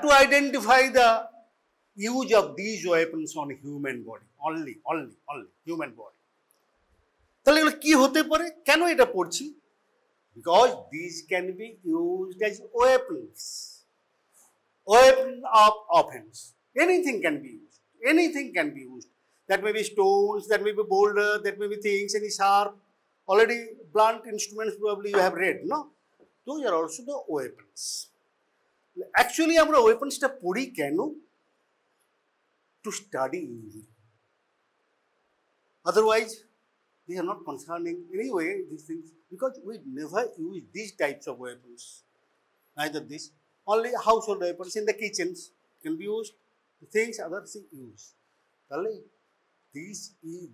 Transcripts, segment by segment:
to identify the use of these weapons on human body, only human body. তাহলে এগুলো কি হতে পারে, কেন এটা পড়ছি? Because these can be used as weapons, weapon of offense. Anything can be used, anything can be used. That may be stones, that may be boulder, that may be things, any sharp, already blunt instruments probably you have read, no? Those are also the weapons. Actually, আমরা weaponsটা পড়ি কেন? To study injury. Otherwise, they are not concerning anyway these things, because we never use these types of weapons. Neither this, only household weapons in the kitchens can be used. Things others use.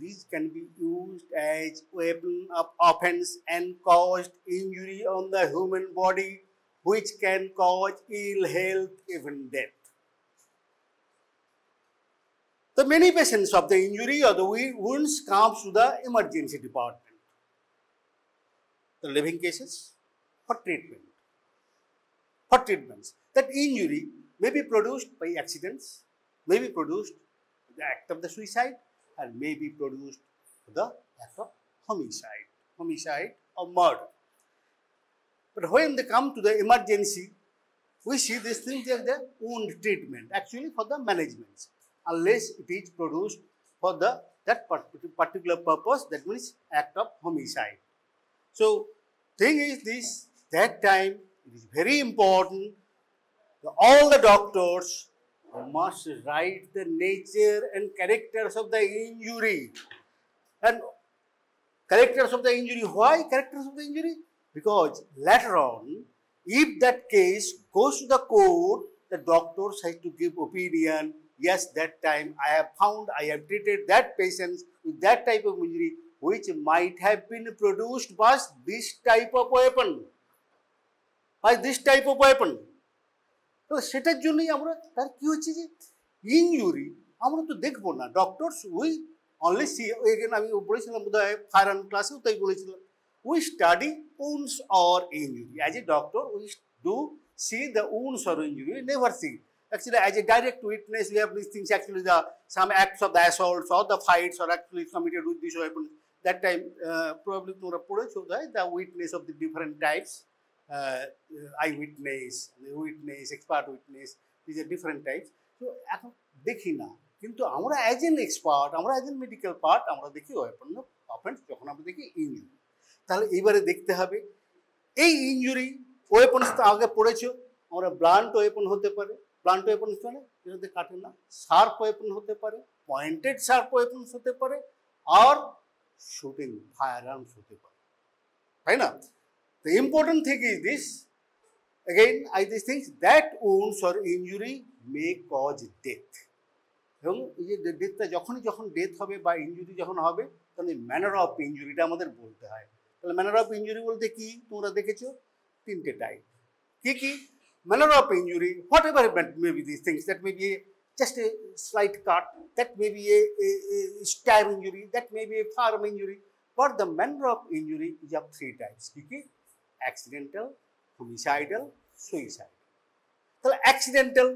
These can be used as weapon of offense and caused injury on the human body, which can cause ill health, even death. The many patients of the injury or the wounds comes to the emergency department. The living cases for treatment. For treatments, that injury may be produced by accidents, may be produced by the act of the suicide, and may be produced by the act of homicide or murder. But when they come to the emergency, we see this thing as the wound treatment, actually for the management, unless it is produced for that particular purpose, that means act of homicide. So, thing is this, that time it is very important that all the doctors must write the nature and characters of the injury. And characters of the injury, why characters of the injury? Because later on, if that case goes to the court, the doctors have to give opinion. Yes, that time I have treated that patient with that type of injury, which might have been produced by this type of weapon. তো সেটার জন্যই আমরা তার কি হচ্ছে যে injury আমরা তো দেখবো না, ডক্টরস উই অনলি সি, আমি বলেছিলাম বোধহয় ফায়ার আর্ম ক্লাসেও তাই বলেছিলাম, we study wounds or injury. As a doctor, we do see the wounds or injury, we never see. Actually, as a direct witness, we have these things, actually some acts of the assaults or the fights are actually committed with this weapon. That time, probably the witness of the different types, eyewitness, expert witness, these are different types. So, এখন দেখি না, কিন্তু আমরা as an expert, আমরা as a medical part, আমরা দেখি weapon of offense, যখন আমরা দেখি injury. তাহলে এইবারে দেখতে হবে এই ইনজুরি ওয়েপনস তো আগে পড়েছো, আমরা ব্লান্ট ওয়েপন হতে পারে, ব্লান্ট ওয়েপনস মানে যেটাতে কাটে না, শার্প ওয়েপন হতে পারে, পয়েন্টেড শার্প ওয়েপনস হতে পারে, আর শুটিং ফায়ার আর্মস হতে পারে, তাই না? The important thing is this, again these things, that wounds or injury may cause death. এবং এই যে ডেথটা যখন ডেথ হবে বা ইনজুরি যখন হবে, তখন এই ম্যানার অফ ইনজুরিটা আমাদের বলতে হয়। তাহলে ম্যানার অফ ইনজুরি বলতে কি তোমরা দেখেছো, তিনটে টাইপ। কি manner of injury, what ever may be this things, that may be just a slight cut, that may be a stab injury, that may be a firearm injury, but the manner of injury is of three types. কি accidental, homicidal, suicidal. তাহলে accidental,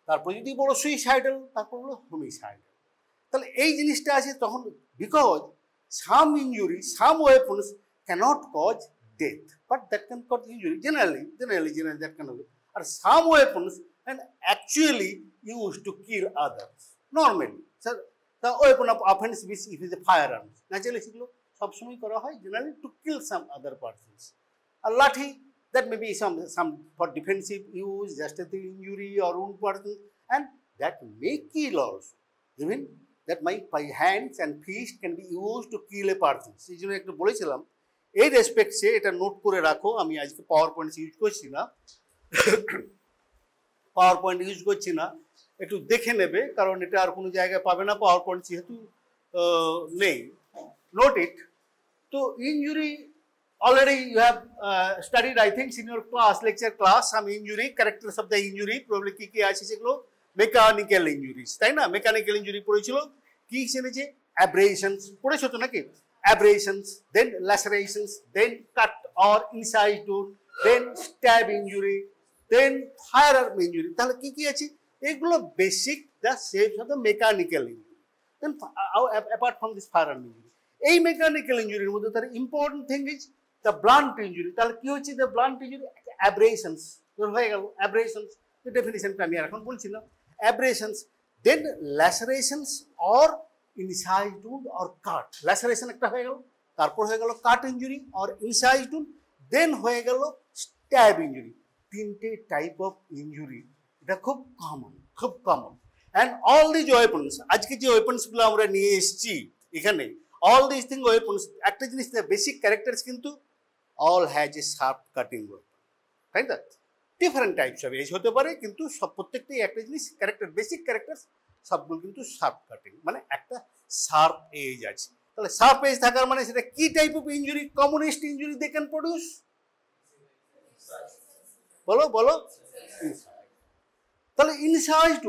তারপর যদি বড় suicidal, তারপর হলো homicidal. তাহলে এই জিনিসটা আছে তখন, because some injury, some weapons cannot cause death, but that can cause injury generally that can হবে। আর some weapons and actually use to kill others normally. Sir the weapon of offence which it is a fire arms, naturally সেগুলো সবসময় করা হয় generally to kill some other persons. আর লাঠি, that may be some for defensive use, just as the injury or wound person, and that may kill also. Even that by hands and fist can be used to kill a person. সেই জন্য একটু বলেছিলাম এই রেসপেক্টসে এটা note করে রাখো। আমি আজকে পাওয়ার পয়েন্ট ইউজ করছি না, একটু দেখে নেবে, কারণ এটা আর কোনো জায়গায় পাবে না, পাওয়ার পয়েন্ট যেহেতু নেই। নোট ইট। তো injury already you have studied, I think, in your lecture class, some injury, characters of the injury, probably কি আছে সেগুলো, মেকানিক্যাল ইনজুরিজ, তাই না? মেকানিক্যাল ইনজুরি পড়েছিল, কি এনেছে? অ্যাব্রেশনস পড়েছো তো নাকি? Abrasions, then lacerations, then cut or incised wound, then stab injury, then fire arm injury. তাহলে কি কি আছে? এগুলো basic the shapes of the mechanical injury. Then apart from this fire arm injury, এই মেকানিক্যাল ইঞ্জুরির মধ্যে তার important thing is the blunt injury. তাহলে কি হচ্ছে? দ্য ব্লান্ট ইঞ্জুরি অ্যাব্রেশনস হয়ে গেল, অ্যাব্রেশনস ডেফিনিশনটা আমি আর এখন বলছি না। Abrasions, then lacerations or incised wound or cut. Laceration একটা হয়ে গেল, তারপর হয়ে গেল cut injury or incised wound, then হয়ে গেল স্ট্যাব ইঞ্জুরি। তিনটে টাইপ অফ ইঞ্জুরি, এটা খুব কমন, খুব common. And all these weapons, আজকে যে ওয়েপন্সগুলো আমরা নিয়ে এসেছি এখানে, অল দিস থিং ওয়েপন্স, একটা জিনিস বেসিক ক্যারেক্টার্স কিন্তু all has a sharp cutting weapon, তাই না? ডিফারেন্ট টাইপস অফ এজ হতে পারে, কিন্তু সব প্রত্যেকটাই একটা জিনিস ক্যারেক্টার, বেসিক ক্যারেক্টার সবগুলো কিন্তু শার্প কাটিং, মানে একটা শার্প এজ আছে। তাহলে শার্প এজ থাকার মানে সেটা কি type of injury? Commonest injury they can produce, বলো বলো। তাহলে ইনসাইড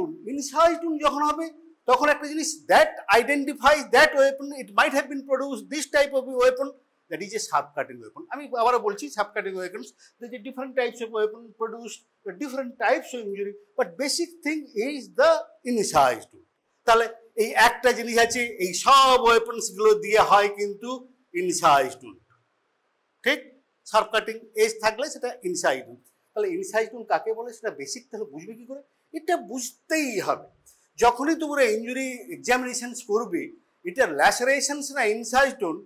উন্ড যখন হবে তখন একটা জিনিস that identifies that weapon, it might have been produce this type of weapon, that is a sharp cutting weapon. আমি আবারও বলছি, sharp cutting weapons, there are different types of weapon produced, different types of injury, but basic thing is the incised wound. তাহলে এই একটা জিনিস আছে, এই সব ওয়েপন্স গুলো দিয়ে হয় কিন্তু ইনসাইজড wound, ঠিক? শার্প কাটিং এজ থাকলে সেটা ইনসাইড wound। তাহলে ইনসাইজড wound কাকে বলে সেটা বেসিক, তাহলে বুঝবে কি করে? এটা বুঝতেই হবে। যখনই তোমরা ইঞ্জুরি এক্সামিনেশন করবে, এটা ল্যাসারেশনস না incised wound,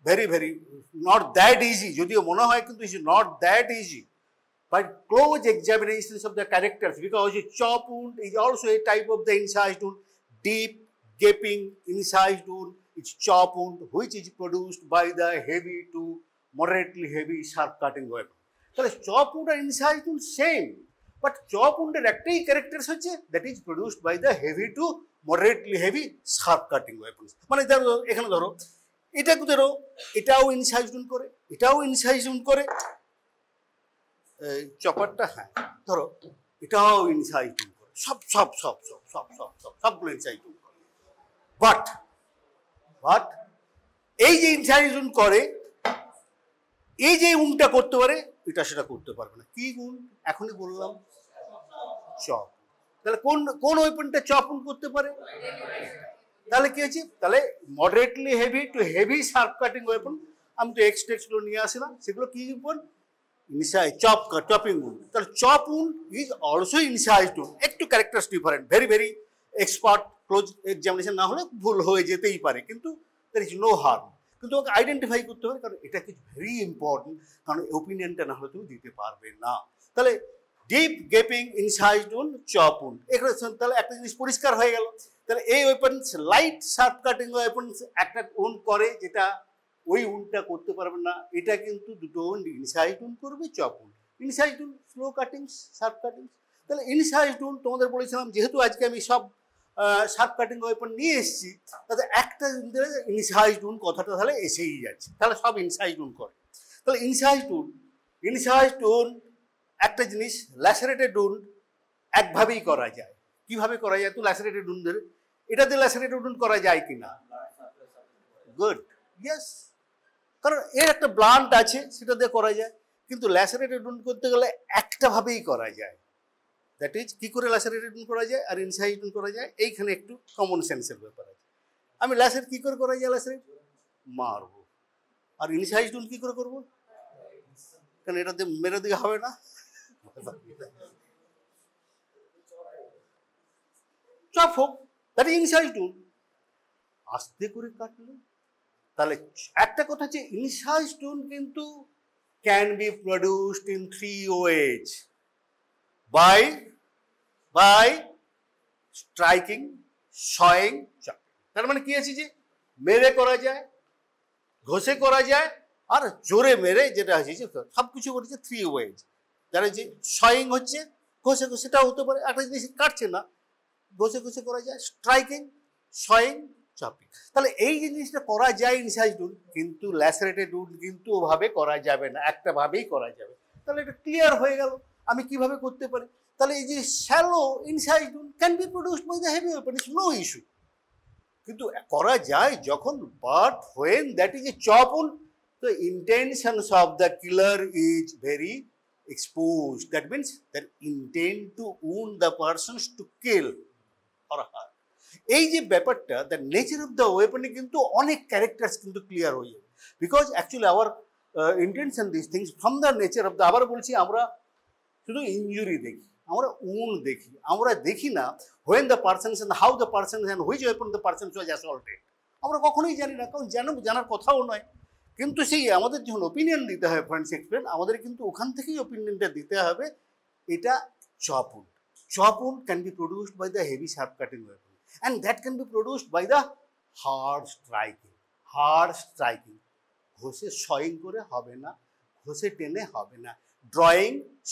very not that easy, যদিও মনে হয় কিন্তু it's not that easy, but close examinations of the characters, because chop wound is also a type of the incised wound. Deep gaping incised wound is chop wound, which is produced by the heavy to moderately heavy sharp cutting weapon. তাহলে chop wound R incised wound same, but chop wound এর একটাই characters হচ্ছে that is produced by the heavy to moderately heavy sharp cutting weapons। মানে ধরো এখানে ধরো এটা ধরো, এটাও ইনসাইজ উন্ড করে, এটাও ইনসাইজ উন্ড করে, চপারটা, হ্যাঁ ধরো এটাও ইনসাইজ উন্ড করে, সবগুলো ইনসাইজ উন্ড করে। বাট এই যে ইনসাইজ উন্ড করে, এই যে উন্ডটা করতে পারে, এটা সেটা করতে পারবে না। কি উন্ড? এখনই বললাম, চপ। তাহলে কোন ওয়েপনটা চপ উন্ড করতে পারে? তাহলে কি হয়েছে? তাহলে moderately heavy to heavy sharp cutting weapon, আমি তো এক্সটেক্সগুলো নিয়ে আসলাম, সেগুলো কি ওয়েপন? Chopping wound. তাহলে chop wound is also incised wound, একটু characters different, very expert close examination না হলে ভুল হয়ে যেতেই পারে, কিন্তু দ্যার ইজ নো হার্ম। কিন্তু ওকে আইডেন্টিফাই করতে হবে, কারণ এটা কিছু ভেরি ইম্পর্টেন্ট, কারণ ওপিনিয়নটা না হলে তুমি দিতে পারবে না। তাহলে deep gaping incised wound, chop wound, এখানে তাহলে একটা জিনিস পরিষ্কার হয়ে গেল। তাহলে এই weapons, light sharp cutting weapons একটা উন্ড করে, যেটা ওই উন্ডটা করতে পারবে না, এটা কিন্তু দুটো উন্ড, ইনসাইড উন্ড করবে, chop wound. Inside wound slow cutting, sharp cutting. তাহলে ইনসাইড উন্ড তোমাদের বলেছিলাম, যেহেতু আজকে আমি সব শার্প কাটিং ওয়েপন নিয়ে এসেছি, তাতে একটা ইনসাইড উন্ড কথাটা তাহলে এসেই যাচ্ছে, তাহলে সব ইনসাইড উন্ড করে। তাহলে ইনসাইড উন্ড একটা জিনিস, ল্যাসারেটেড উন্ড একভাবেই করা যায়। কিভাবে করা যায়? তো ল্যাসারেটেড উন্ড ধরে, এটা দিয়ে ল্যাসারেটেড উন্ড করা যায় কিনা? গুড, ইয়েস, কারণ এর একটা ব্লান্ট আছে, সেটা দিয়ে করা যায়। কিন্তু ল্যাসারেটেড উন্ড করতে গেলে একটা ভাবেই করা যায়, দ্যাট ইজ কি করে ল্যাসারেটেড উন্ড করা যায় আর ইনসাইড উন্ড করা যায়, এইখানে একটু কমন সেন্সের ব্যাপার আছে। আমি ল্যাসারেট কি করে করা যায়? ল্যাসারেট মারবো। আর ইনসাইড উন্ড কি করে করবো? কারণ এটা দিয়ে মেরে দিকে হবে না, চপ হোক, দ্যাট ইজ ইনসাইড উন্ড। আস্তে করে কাটলে, তাহলে একটা কথা হচ্ছে ইনসাইড উন্ড কিন্তু can be produced in 3 ways, by striking, sawing, chopping. তার মানে কি আছে যে মেরে করা যায়, ঘষে করা যায়, আর জোরে মেরে যেটা আছে, সব কিছু বলেছে 3 ওয়েজ। যারা যে সয়িং হচ্ছে ঘষে, সেটাও হতে পারে, একটা জিনিস কাটছে না, ঘষে করা যায়, স্ট্রাইকিং, সয়িং, চপিং। তাহলে এই জিনিসটা করা যায় ইনসাইড উন্ড, কিন্তু ল্যাসারেটেড উন্ড কিন্তু ওভাবে করা যাবে না, একটা ভাবেই করা যাবে। তাহলে এটা ক্লিয়ার হয়ে গেল আমি কিভাবে করতে পারি। তাহলে এই যে shallow incised wound can be produced by the heavy weapon, it's no issue, কিন্তু করা যায় যখন, but when that is a chop wound, the intentions of the killer is very exposed, that means that intent to wound the persons to kill or hurt. এই যে ব্যাপারটা, the nature of the ওয়েপনে কিন্তু অনেক characters কিন্তু clear হয়ে যাবে, because actually our intention this things from the nature of the, আবার বলছি আমরা শুধু ইনজুরি দেখি, আমরা উন্ড দেখি, আমরা দেখি না when the persons and how the persons and which weapon the persons was assaulted. আমরা কখনোই জানি না, কারণ জানার কথাও নয়। কিন্তু সেই আমাদের যখন ওপিনিয়ন দিতে হয় ফরেনসিক এক্সপার্ট, আমাদের কিন্তু ওখান থেকেই ওপিনিয়নটা দিতে হবে। এটা chop wound, chop wound can be produced by the heavy sharp cutting weapon, and that can be produced by the hard striking. Hard striking, ঘষে সয়িং করে হবে না, ঘষে টেনে হবে না, ড্রয়িং,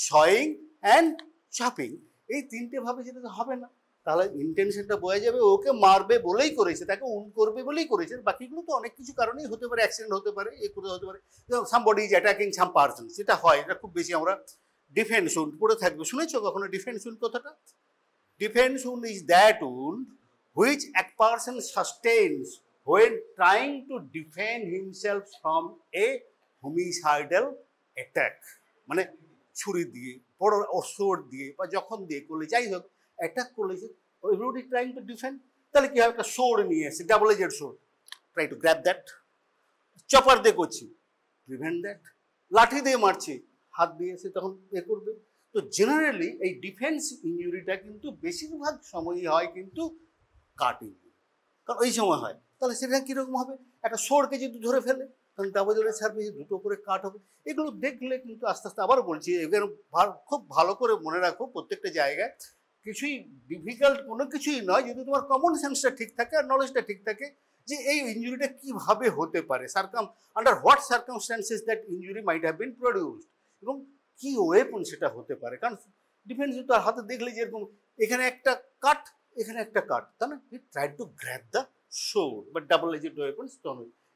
সয়িং অ্যান্ড চপিং, এই তিনটে ভাবে যেটা হবে না, তাহলে ইন্টেনশনটা বোঝা যাবে ওকে মারবে বলেই করেছে, তাকে উন্ড করবে বলেই করেছে। বাকিগুলো তো অনেক কিছু কারণেই হতে পারে, অ্যাক্সিডেন্ট হতে পারে, এ করে হতে পারে, somebody is attacking some person, সেটা হয়, এটা খুব বেশি আমরা ডিফেন্স উন্ড পড়ে থাকবে। শুনেছো কখনো ডিফেন্স উন্ড কথাটা? Defence wound is that wound which a person sustains when trying to defend himself from a homicidal attack, মানে ছুরি দিয়ে, বড় অস্ত্র দিয়ে বা যখন দিয়ে করলে, যাই হোক অ্যাটাক করলেছে, এভরিবডি ট্রাইং টু ডিফেন্ড, তাহলে কি হয়, একটা সোর্ড নিয়ে এসে, double edged sword, try to grab that, chopper দিয়ে করছি, প্রিভেন্ট দ্যাট, লাঠি দিয়ে মারছি, হাত দিয়ে এসে তখন এ করবে। তো জেনারেলি এই ডিফেন্স ইনজুরিটা কিন্তু বেশিরভাগ সময়ই হয় কিন্তু কাটিং, কারণ ওই সময় হয়। তাহলে সেটা কীরকম হবে, একটা সোরকে যদি ধরে ফেলে, কারণ ডাবল এজেড ছাড়বে, দুটো করে কাট হবে। এগুলো দেখলে কিন্তু আস্তে আস্তে, আবার বলছি এগুলো খুব ভালো করে মনে রাখো, প্রত্যেকটা জায়গায় কিছুই ডিফিকাল্ট কোনো কিছুই নয়, যদি তোমার কমন সেন্সটা ঠিক থাকে আর নলেজটা ঠিক থাকে, যে এই ইনজুরিটা কীভাবে হতে পারে, under what circumstances that injury might have been produced, এবং কী ওয়েপন সেটা হতে পারে। কারণ ডিফেন্স তো আর হাতে দেখলে যেরকম এখানে একটা কাট, এখানে একটা কাট, তাই না, হি try to grab the sword বা ডাবল এজেড ওয়েপন,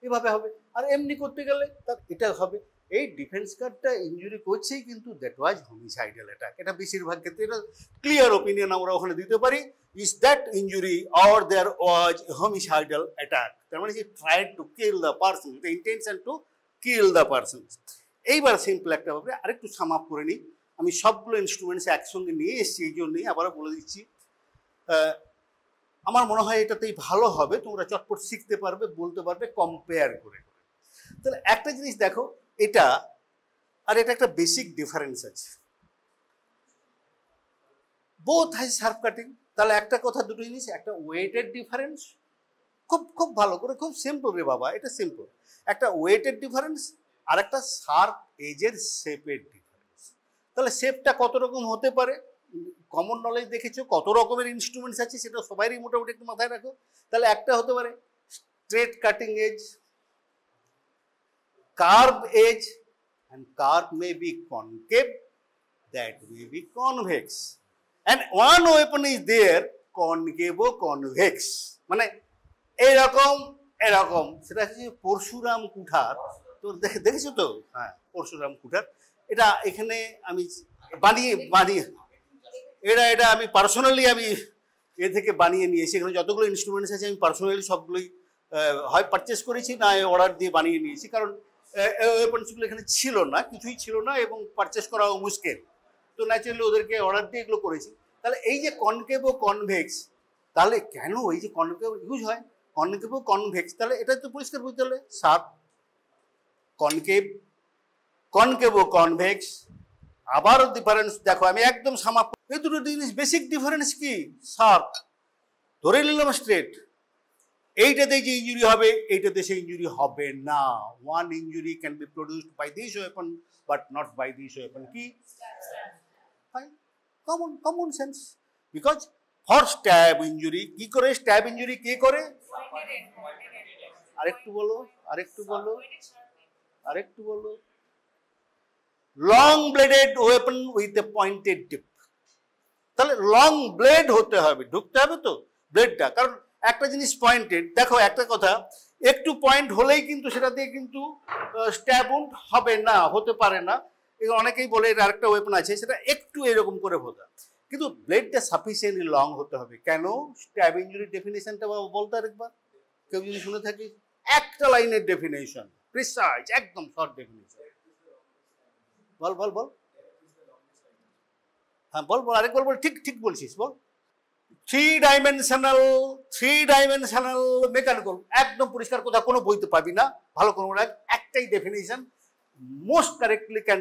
এভাবে হবে। আর এমনি করতে গেলে তার এটা হবে, এই ডিফেন্স কার্ডটা ইনজুরি করছেই কিন্তু দ্যাট ওয়াজ হোমিসাইডাল অ্যাটাক। এটা বেশিরভাগ ক্ষেত্রে এটা ক্লিয়ার ওপিনিয়ন আমরা ওখানে দিতে পারি, is that injury or there was homicidal attack, তার মানে he tried to kill the person, the intention to kill the person. এইবার সিম্পল একটা ব্যাপারে আরেকটু সাম আপ করে নিই, আমি সবগুলো ইনস্ট্রুমেন্টস একসঙ্গে নিয়ে এসেছি, এই জন্যই আবারও বলে দিচ্ছি। আমার মনে হয় এটাতেই ভালো হবে, তোমরা চটপট শিখতে পারবে, বলতে পারবে কম্পেয়ার করে। তাহলে একটা জিনিস দেখো, এটা আর এটা একটা বেসিক ডিফারেন্স আছে, বোথ হ্যাজ শার্প কাটিং। তাহলে একটা কথা, দুটো জিনিস, একটা ওয়েটের ডিফারেন্স, খুব খুব ভালো করে, খুব সিম্পল রে বাবা, এটা সিম্পল, একটা ওয়েটের ডিফারেন্স আর একটা শার্প এজের শেপের ডিফারেন্স। তাহলে শেপটা কত রকম হতে পারে, কমন নলেজ দেখেছো, কত রকমের ইনস্ট্রুমেন্টস আছে সেটা সবারই মোটামুটি একটু মাথায় রাখো। তাহলে একটা হতে পারে straight cutting edge, curve edge, and curve may be concave, that may be convex, and one weapon is there concave or convex, মানে এরকম এরকম, সেটা হচ্ছে পরশুরাম কুঠার। তো দেখেছো তো, হ্যাঁ পরশুরাম কুঠার, এটা এখানে আমি বানিয়ে এটা আমি পার্সোনালি আমি এ থেকে বানিয়ে নিয়েছি। এখানে যতগুলো ইনস্ট্রুমেন্টস আছে আমি পার্সোনালি সবগুলোই হয় পারচেস করেছি, না অর্ডার দিয়ে বানিয়ে নিয়েছি, কারণ ওয়েপন্সগুলো এখানে ছিল না, কিছুই ছিল না এবং পারচেস করাও মুশকিল, তো ন্যাচারালি ওদেরকে অর্ডার দিয়ে এগুলো করেছি। তাহলে এই যে কনকেভ ও কনভেক্স, তাহলে কেন এই যে কনকেভ ইউজ হয়, কনকেভ ও কনভেক্স, তাহলে এটা তো পরিষ্কার বুঝতে হলে শার্প কনকেভ, কনকেভ ও কনভেক্স। আবারও ডিফারেন্স দেখো, আমি একদম সামাপ, এই দুটো জিনিস বেসিক ডিফারেন্স কি, শার্প ধরে নিলাম স্ট্রেট, এইটাতে যে ইঞ্জুরি হবে এইটাতে সেই ইঞ্জুরি হবে না। One injury can be produced by this weapon but not by this weapon, কি common sense, because for stab injury কি করে, স্ট্যাব ইঞ্জুরি কে করে, আরেকটু বলো আরেকটু বলো আরেকটু বলো, long bladed weapon with a pointed tip. তাহলে লং ব্লেড হতে হবে, ঢুকতে হবে তো ব্লেডটা, কারণ একটা জিনিস পয়েন্টেড, দেখো একটা কথা, একটু পয়েন্ট হলেই কিন্তু সেটা দিয়ে কিন্তু স্ট্যাব উন্ড হবে না, হতে পারে না। অনেকেই বলে এর আরেকটা ওয়েপন আছে, সেটা একটু এরকম করে হতো, কিন্তু ব্লেডটা সাফিসিয়েন্টলি লং হতে হবে। কেন, স্ট্যাব ইঞ্জুরির ডেফিনেশনটা বলতে আরেকবার, কেউ যদি শুনে থাকি, একটা লাইনের ডেফিনেশন, প্রিসাইজ, একদম শর্ট ডেফিনেশন, বল বল বল, হ্যাঁ বল বল, আরেকবার বল, ঠিক ঠিক বলছিস, বল। থ্রি ডাইমেনশনাল মেকানিক্যাল, একদম পরিষ্কার, কথা কোনো বইতে পাবি না, ভালো কোনো একটাই definition, most correctly can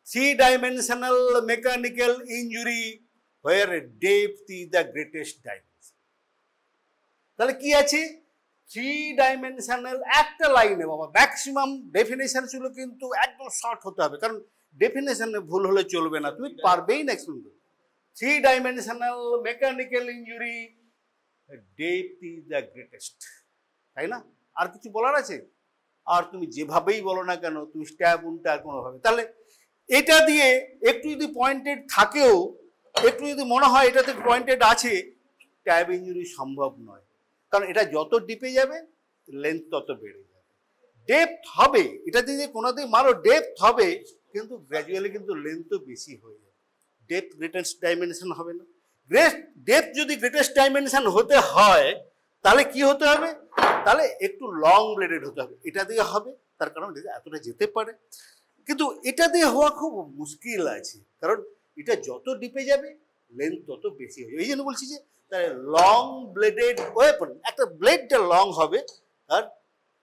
three dimensional mechanical injury where depth is the greatest dimension. তাহলে কি আছে, থ্রি ডাইমেনশনাল, একটা লাইনে বাবা, ম্যাক্সিমাম ডেফিনেশন ছিল কিন্তু একদম শর্ট হতে হবে, কারণ ডেফিনেশনে ভুল হলে চলবে না, তুমি পারবেই না এক্সপ্লেন করতে। Three dimensional mechanical injury depth is the greatest, তাই না? আর কিছু বলার আছে? আর তুমি যেভাবেই বলো না কেন, তুমি স্ট্যাব উনটা আর কোনোভাবে, তাহলে এটা দিয়ে একটু যদি পয়েন্টেড থাকেও, একটু যদি মনে হয় এটাতে পয়েন্টেড আছে, স্ট্যাব ইঞ্জুরি সম্ভব নয়, কারণ এটা যত ডিপে যাবে লেন্থ তত বেড়ে যাবে, ডেপথ হবে, এটা দিয়ে কোনো দিকে মারো ডেপথ হবে, কিন্তু গ্র্যাজুয়ালি কিন্তু লেন্থও বেশি হয়ে যাবে, ডেপথ গ্রেটেস্ট ডাইমেনশন হবে না। ডেপথ যদি গ্রেটেস্ট ডাইমেনশন হতে হয় তাহলে কি হতে হবে, তাহলে একটু লং ব্লেডেড হতে হবে, এটা দিয়ে হবে, তার কারণ এতটা যেতে পারে, কিন্তু এটা দিয়ে হওয়া খুব মুশকিল আছে, কারণ এটা যত ডিপে যাবে লেন্থ তত বেশি হবে, এই জন্য বলছি যে লং ব্লেডেড ওয়েপন, একটা ব্লেডটা লং হবে, আর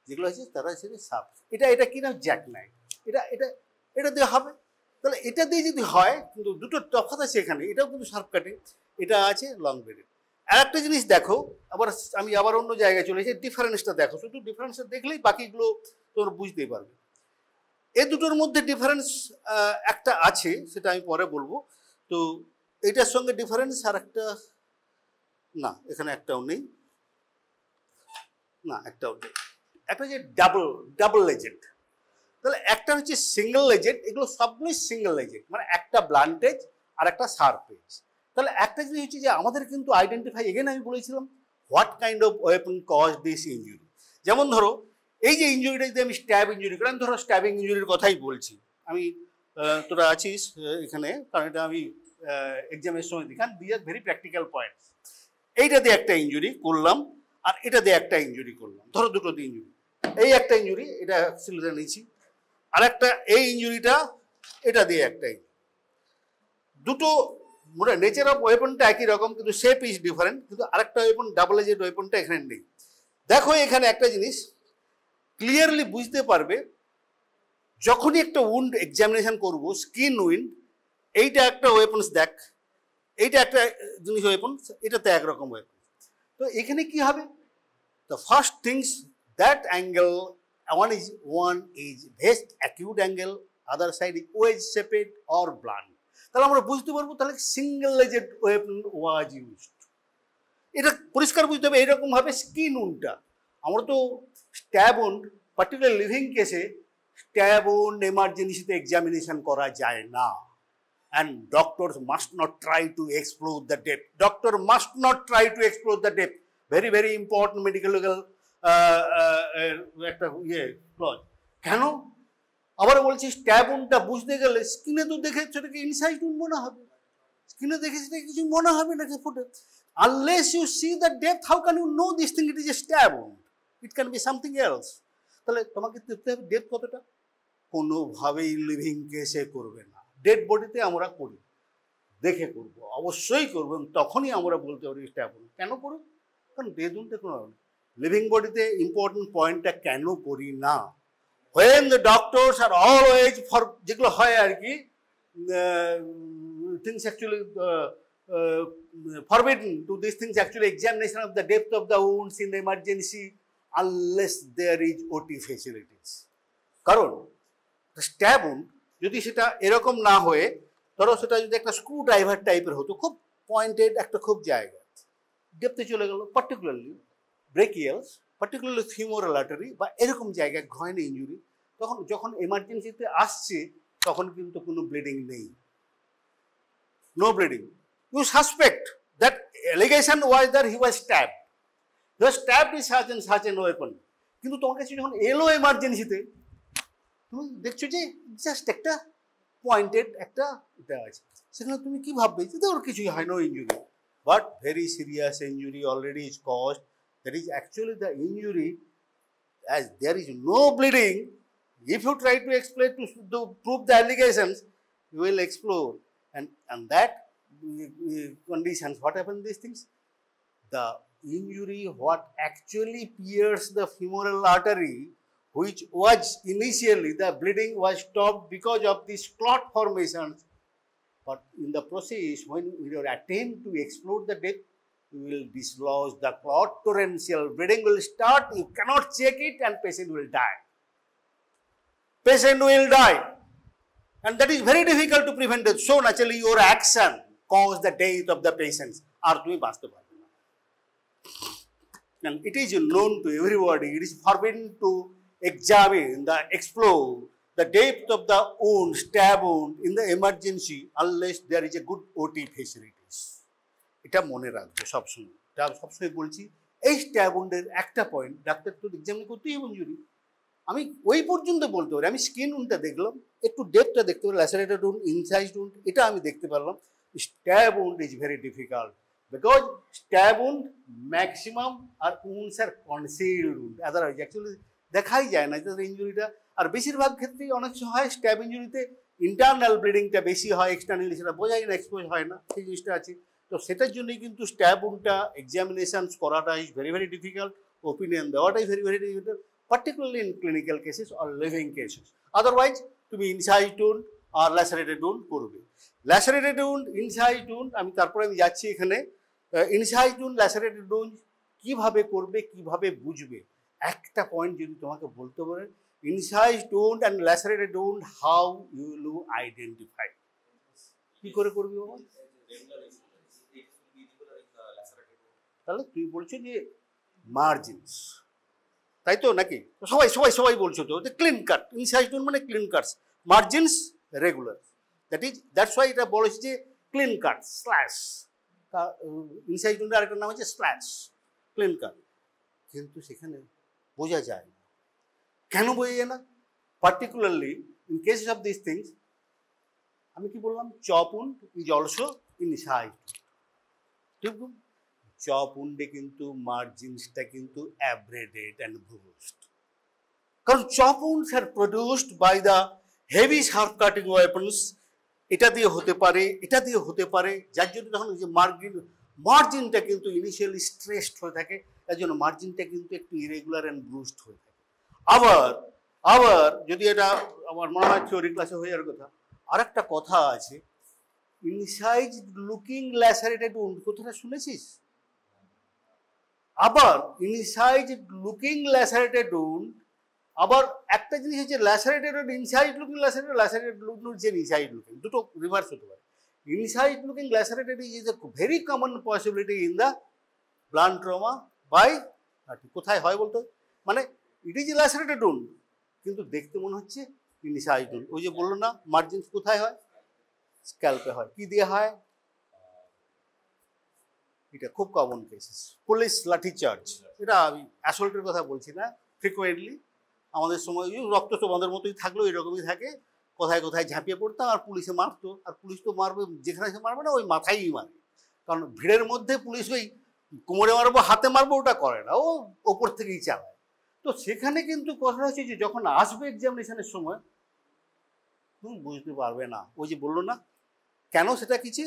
যেগুলো আছে তারা হিসেবে সাপ, এটা কি না, জ্যাক নাইফ, এটা দিয়ে হবে, তাহলে এটা দিয়ে যদি হয়, কিন্তু দুটো তফাৎ আছে এখানে, এটাও কিন্তু শার্প কাটে, এটা আছে লং ব্লেডেড। আর একটা জিনিস দেখো, আমি আবার অন্য জায়গায় চলে এসে ডিফারেন্সটা দেখো, শুধু ডিফারেন্সটা দেখলেই বাকিগুলো তোমরা বুঝতেই পারবে। এই দুটোর মধ্যে ডিফারেন্স একটা আছে, সেটা আমি পরে বলবো। তো এটার সঙ্গে ডিফারেন্স আর একটা, না এখানে একটাও নেই, না একটাও নেই, একটা হচ্ছে ডাবল লেজেন্ড, তাহলে একটা হচ্ছে সিঙ্গেল লেজেন্ড, এগুলো সবগুলোই সিঙ্গেল লেজেন্ড, মানে একটা ব্লান্টেজ আর একটা শার্প এজ। তাহলে একটা জিনিস হচ্ছে যে আমাদের কিন্তু আইডেন্টিফাই, এগেন আমি বলেছিলাম what kind of weapon cause this injury. যেমন ধরো এই যে ইঞ্জুরিটা যদি আমি স্ট্যাব ইঞ্জুরি করি, আমি ধরো স্ট্যাবিং ইঞ্জুরির কথাই বলছি, আমি তোরা আছিস এখানে, কারণ এটা আমি এক্সামের সময় দিই, কারণ this are very practical points. এইটা দিয়ে একটা ইঞ্জুরি করলাম, আর এটা দিয়ে একটা ইঞ্জুরি করলাম, ধরো দুটো দিয়ে ইঞ্জুরি, এই একটা ইঞ্জুরি, এটা সিলিন্ডার নিয়েছি, আর একটা এই ইঞ্জুরিটা, এটা দিয়ে একটা ইঞ্জুরি, দুটো নেচার অফ ওয়েপনটা একই রকম, কিন্তু শেপ ইজ ডিফারেন্ট, কিন্তু আরেকটা ওয়েপন ডাবল এজেড ওয়েপনটা এখানে নেই। দেখো এখানে একটা জিনিস ক্লিয়ারলি বুঝতে পারবে, যখনই একটা উন্ড এক্সামিনেশন করবো, স্কিন উইন্ড, এইটা একটা ওয়েপন্স দেখ, এইটা একটা জিনিস ওয়েপন, এটাতে একরকম ওয়েপন। তো এখানে কি হবে, the first things that angle, one is vest acute angle, other side is wedge shaped or blunt, তাহলে আমরা বুঝতে পারবো তাহলে সিঙ্গেল লেজেড ওয়েপন ওয়াজ ইউজড, এটা পরিষ্কার বুঝতে হবে। এরকম ভাবে স্কিন উন্ডটা, আমরা তো স্ট্যাব উন্ড, পার্টিকুলার লিভিং কেসে স্ট্যাব উন্ড এমার্জেন্সিতে এক্সামিনেশন করা যায় না, and doctors must not try to explore the depth. Doctor must not try to explore the depth. Very, very important medical legal একটা ক্লজ। কেন আবার বলছি, স্ট্যাব উন্ডটা বুঝতে গেলে স্কিনে তো দেখে সেটাকে ইনসাইড উন্ড মনে হবে, স্কিনে দেখে সেটাকে কিছু মনে হবে না ফুটে, unless you see the depth, how can you know this thing it is a stab wound? It can be something else. তাহলে তোমাকে দেখতে হবে ডেপথ কতটা, কোনোভাবেই লিভিং কেসে করবে না, ডেড বডিতে আমরা করি, দেখে করব, অবশ্যই করবো, তখনই আমরা বলতে পারি স্ট্যাব উন্ড। কেন করব, কারণ ডেড উন্ডে কোনো লিভিং বডিতে ইম্পর্টেন্ট পয়েন্টটা কেন করি না, when the doctors are always for যেগুলো হয় আর কি, things actually forbidden to these things, actually examination of the depth of the wounds in the emergency unless there is OT facilities. কারণ স্ট্যাব উন্ড যদি সেটা এরকম না হয়ে, ধরো সেটা যদি একটা স্ক্রু ড্রাইভার টাইপের হতো, খুব পয়েন্টেড একটা খুব জায়গা, ডেপথে চলে গেল, পার্টিকুলারলি ব্রেকিয়ালস, পার্টিকুলারলি ফিমোরাল আর্টারি বা এরকম জায়গায় গ্রয়েন ইঞ্জুরি, তখন যখন এমার্জেন্সিতে আসছে তখন কিন্তু কোনো ব্লিডিং নেই, no bleeding, you suspect that allegation was that he was stabbed, he was stabbed is search an weapon, কিন্তু তোমার কাছে যখন এলো এমার্জেন্সিতে, তুমি দেখছো যে জাস্ট একটা পয়েন্টেড একটা এটা আছে, সেখানে তুমি কি ভাববে যে ওর কিছুই হয়, no injury, but very serious injury already is caused, that is actually the injury, as there is no bleeding. If you try to explain to prove the allegations, you will explore and that conditions, what happen these things? The injury what actually pierced the femoral artery, which was initially the bleeding was stopped because of these clot formations, but in the process when you attempt to explode the depth, you will dislodge the clot, torrential bleeding will start, you cannot check it, and patient will die. Patient will die, and that is very difficult to prevent it. So naturally your action caused the death of the patients. Ar tumi baste parbe na. And it is known to everybody, it is forbidden to examine the explore the depth of the wound, stab wound in the emergency unless there is a good OT facilities. এটা মনে রাখবে সবসময়, এটা সবসময় বলছি। এই stab উন্ডের একটা point doctor তো এক্সামিন করতেই হবে ইনজুরি, আমি ওই পর্যন্ত বলতে পারি, আমি স্কিন উন্ডটা দেখলাম, একটু ডেপথটা দেখতে পারি, ল্যাসারেটেড উন্ড, ইনসাইজড উন্ড, এটা আমি দেখতে পারলাম। Stab wound is very difficult because stab wound maximum are wounds are concealed wound, otherwise actually দেখাই যায় না তাদের ইঞ্জুরিটা। আর বেশিরভাগ ক্ষেত্রেই অনেক সময় হয় স্ট্যাব ইঞ্জুরিতে ইন্টারনাল ব্লিডিংটা বেশি হয়, এক্সটার্নালি সেটা বোঝাই না, এক্সপোজ হয় না, সেই জিনিসটা আছে। তো সেটার জন্যই কিন্তু স্ট্যাব উন্ডটা এক্সামিনেশন করাটা is very very difficult, opinion দেওয়াটাই very very difficult, particularly in clinical cases or living cases. Otherwise, তুমি ইনসাইড উন্ড আর ল্যাসারেটেড উন্ড করবে। ল্যাসারেটেড উন্ড, ইনসাইড উন্ড, আমি তারপরে আমি যাচ্ছি এখানে। ইনসাইড উন্ড, ল্যাসারেটেড উন্ড কিভাবে করবে, কিভাবে বুঝবে, একটা পয়েন্ট যদি তোমাকে বলতে পারে, incised wound and lacerated wound how you will identify, কি করে করবে বাবা? তাহলে তুই বলছো যে মার্জিনস, তাই তো নাকি? সবাই সবাই সবাই বলছো তো ক্লিন কাট, ইনসাইড উন্ড মানে clean Katz, margins regular, that's why এটা বলেছে যে ক্লিন কাট স্ল্যাশ, ইনসাইড উন্ডের আরেকটা নাম হচ্ছে স্ল্যাশ, ক্লিন কাট। কিন্তু সেখানে বোঝা যায় না, কেন বোঝা যায় না? Particularly in cases of this things, আমি কি বললাম, chop wound is also inside, ঠিক? চপ উন্ডে কিন্তু মার্জিনসটা কিন্তু অ্যাব্রেডেড অ্যান্ড ব্রুজড, কারণ chop wounds are produced by the heavy sharp cutting weapons, এটা দিয়ে হতে পারে, এটা দিয়ে হতে পারে, যার জন্য যখন যে মার্জিনটা কিন্তু ইনিশিয়ালি স্ট্রেসড হয়ে থাকে, তার জন্য মার্জিনটা কিন্তু একটু ইরেগুলার অ্যান্ড ব্রুজড হয়ে থাকে। আবার যদি এটা আমার মনে হয় থিওরি ক্লাসে হয়ে যাওয়ার কথা, আর একটা কথা আছে, ইনসাইড লুকিং ল্যাসারেটেড উন্ড, কথাটা শুনেছিস? আবার ইনসাইড লুকিং ল্যাসারেটেড উন্ড, আবার একটা জিনিস হচ্ছে lacerated wound, incised looking lacerated, lacerated wound যে ইনসাইড লুকিং, দুটো রিভার্স হতে পারে। Incised looking lacerated is a very common possibility in the blunt trauma by, কোথায় হয় বলতো, মানে ইট ইজ ল্যাসারেটেড উন্ড কিন্তু দেখতে মনে হচ্ছে ইনসাইড উন্ড। ওই যে বললো না মার্জিন কোথায় হয়, স্ক্যাল্পে হয়, কি দিয়ে হয়, এটা খুব কমন কেসেস, পুলিশ লাঠি চার্জ, এটা আমি অ্যাসল্টের কথা বলছি না, ফ্রিকোয়েন্টলি আমাদের সময় রক্ত তোমাদের মতোই থাকলেও এরকমই থাকে, কোথায় কোথায় ঝাঁপিয়ে পড়তাম আর পুলিশে মারতো, আর পুলিশ তো মারবে যেখানে সে মারবে না, ওই মাথায়ই মারে, কারণ ভিড়ের মধ্যে পুলিশ ওই কোমরে মারবো হাতে মারবো ওটা করে না, ও ওপর থেকেই চালায়। তো সেখানে কিন্তু কথা হচ্ছে যে যখন আসবে এক্সামিনেশনের সময় তুমি বুঝতে পারবে না, ওই যে বললো না কেন সেটা কিছু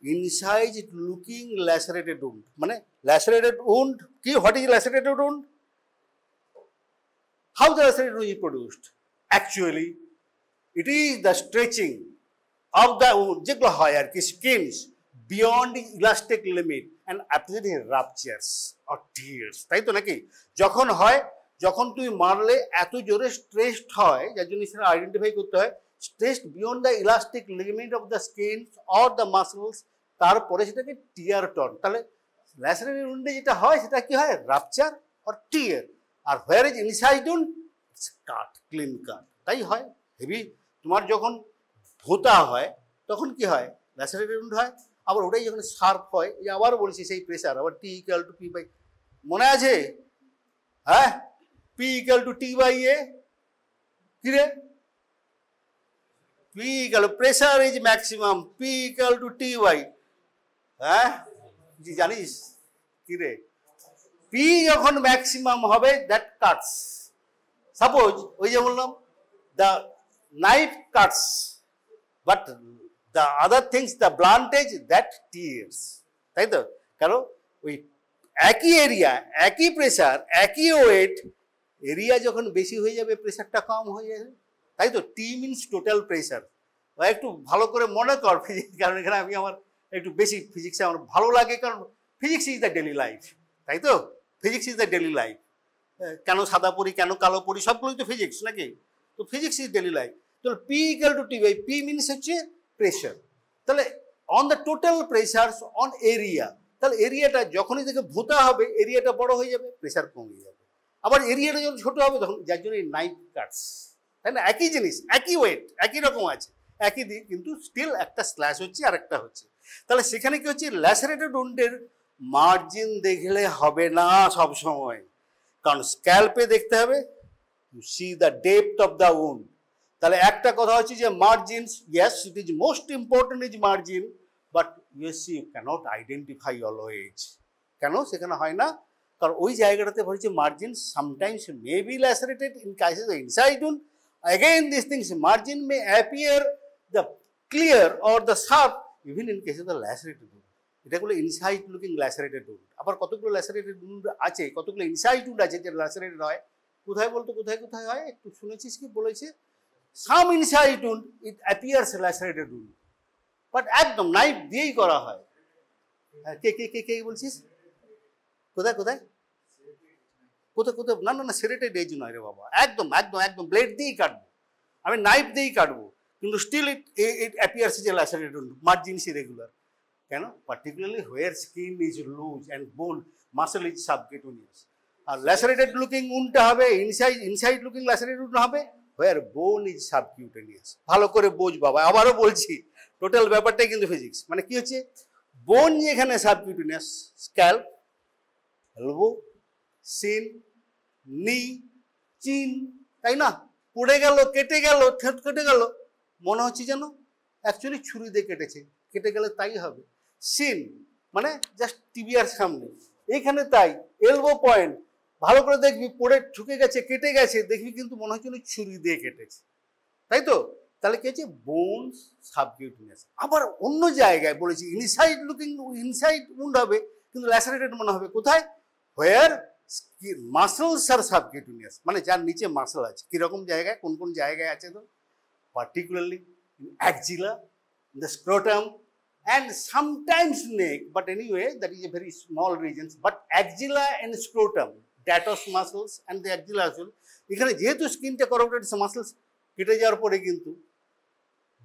ইনসাইড লুকিং ল্যাসারেটেড উন্ড, মানে ল্যাসারেটেড উন্ড কি, what is lacerated wound, how the lacerated wound is produced? Actually, it is the stretching of the wound, যেগুলো হয় আর কি, skins beyond the elastic limit and absolutely ruptures or tears, তাই তো নাকি? যখন হয়, যখন তুমি মারলে এত জোরে স্ট্রেসড হয়, যার জন্য সেটা আইডেন্টিফাই করতে হয়, stretched beyond the elastic limit of the skin or the muscles, তারপরে সেটাকে টিয়ার টর্ন। তাহলে ল্যাসারেটেড উন্ডে যেটা হয় সেটা কি হয়, রাপচার অর টিয়ার, আর where is incised wound, cut, clean cut, তাই হয়। হেভি তোমার যখন ভোতা হয় তখন কি হয়, ল্যাসারেটেড উন্ড হয়, আবার ওটাই যখন শার্প হয়, এই আবার বলছি সেই প্রেশার, আবার T equal to P by, মনে আছে? হ্যাঁ, P equal to T by A, কি রে, P equal pressure is maximum, P equal to T by, হ্যাঁ জি জানিস কি রে, পি যখন ম্যাক্সিমাম হবে দ্যাট কাটস, সাপোজ ওই যে বললাম the knife cuts but the other things the blunt edge that tears, তাই তো? কারণ ওই একই এরিয়া, একই প্রেশার, একই ওয়েট, এরিয়া যখন বেশি হয়ে যাবে প্রেশারটা কম হয়ে যাবে, তাই তো? টি মিনস টোটাল প্রেশার। একটু ভালো করে মনে কর ফিজিক্স, কারণ এখানে আমি আমার একটু বেশি ফিজিক্সে আমার ভালো লাগে, কারণ physics is the daily life, তাই তো? Physics is the daily life. কেন সাদা পড়ি, কেন কালো পড়ি, সবগুলোই তো ফিজিক্স নাকি? তো ফিজিক্স ইজ ডেলি লাইফ। তাহলে P equal to T by P means হচ্ছে প্রেশার। তাহলে on the total pressure on area, তাহলে এরিয়াটা যখনই থেকে ভোঁতা হবে এরিয়াটা বড় হয়ে যাবে, প্রেশার কমে যাবে। আবার এরিয়াটা যখন ছোট হবে তখন, যার জন্য এই নাইফ কাটস, তাই না? একই জিনিস, একই ওয়েট, একই রকম আছে, একই দিক, কিন্তু স্টিল একটা স্ল্যাশ হচ্ছে আর একটা হচ্ছে। তাহলে সেখানে কি হচ্ছে, ল্যাসারেটেড উন্ডের মার্জিন দেখলে হবে না সব সময়, কারণ স্ক্যাল্পে দেখতে হবে to see the depth of the wound. তাহলে একটা কথা হচ্ছে যে margins, yes it is most important is margin, but you cannot identify always. কেন সেখানে হয় না? কারণ ওই জায়গাটাতে হচ্ছে margin sometimes may be lacerated in cases of incised wound, again these things margin may appear the clear or the sharp even in case of the lacerated wound. এটা গুলো ইনসাইড লুকিং ল্যাসারেটেড উন্ড। আবার কতগুলো ল্যাসারেটেড wound আছে, কতগুলো inside wound আছে যে ল্যাসারেটেড হয়। কোথায় বলতো, কোথায় কোথায় হয় একটু শুনেছিস কি? বলেছে some incised wound it appears lacerated wound, but একদম নাইফ দিয়েই করা হয়। কে কে কে কে বলছিস? কোথায় কোথায় কোথায় কোথায়? না না না, সেরেটেড এজ নয় রে বাবা, একদম একদম একদম ব্লেড দিয়েই কাটবো, আমি নাইফ দিয়েই কাটবো, কিন্তু still it appears is a lacerated wound, margin is irregular. কেন? Particularly where skin is loose and bone muscle is subcutaneous. আর ল্যাসারেটেড লুকিং উন্ডটা হবে ইনসাইড লুকিং ল্যাসারেটেড উন্ড হবে হোয়ার বোন ইজ সাবকিউটেনিয়াস। ভালো করে বোঝ বাবা, আবারও বলছি, টোটাল ব্যাপারটাই কিন্তু ফিজিক্স। মানে কি হচ্ছে, বোন যেখানে সাবকিউটেনিয়াস, স্ক্যাল্প, এলবো, সিন, নি, চিন, তাই না? পড়ে গেল, কেটে গেল, কেটে গেল, মনে হচ্ছে যেন অ্যাকচুয়ালি ছুরি দিয়ে কেটেছে, কেটে গেলে তাই হবে। সিন মানে জাস্ট টিবিয়ার সামনে, এইখানে তাই। এলবো পয়েন্ট, ভালো করে দেখবি পড়ে ঠুকে গেছে, কেটে গেছে, দেখবি কিন্তু মনে হচ্ছে ছুরি দিয়ে কেটেছে, তাই তো? তাহলে কি হচ্ছে, বোনস সাবকিউটেনিয়াস। আবার অন্য জায়গায় বলেছি ইনসাইড লুকিং, ইনসাইড উন্ড হবে কিন্তু ল্যাসারেটেড মনে হবে কোথায়, হোয়ার মাসলস আর সাবকিউটেনিয়াস, মানে যার নিচে মাসল আছে। কিরকম জায়গায়, কোন কোন জায়গায় আছে তো? Particularly axilla, the scrotum, and sometimes neck, but anyway that is a very small regions, but axilla and scrotum, datos muscles and the axilla muscle, এখানে যেহেতু স্কিনটা করোটেড মাসলস কেটে যাওয়ার পরে কিন্তু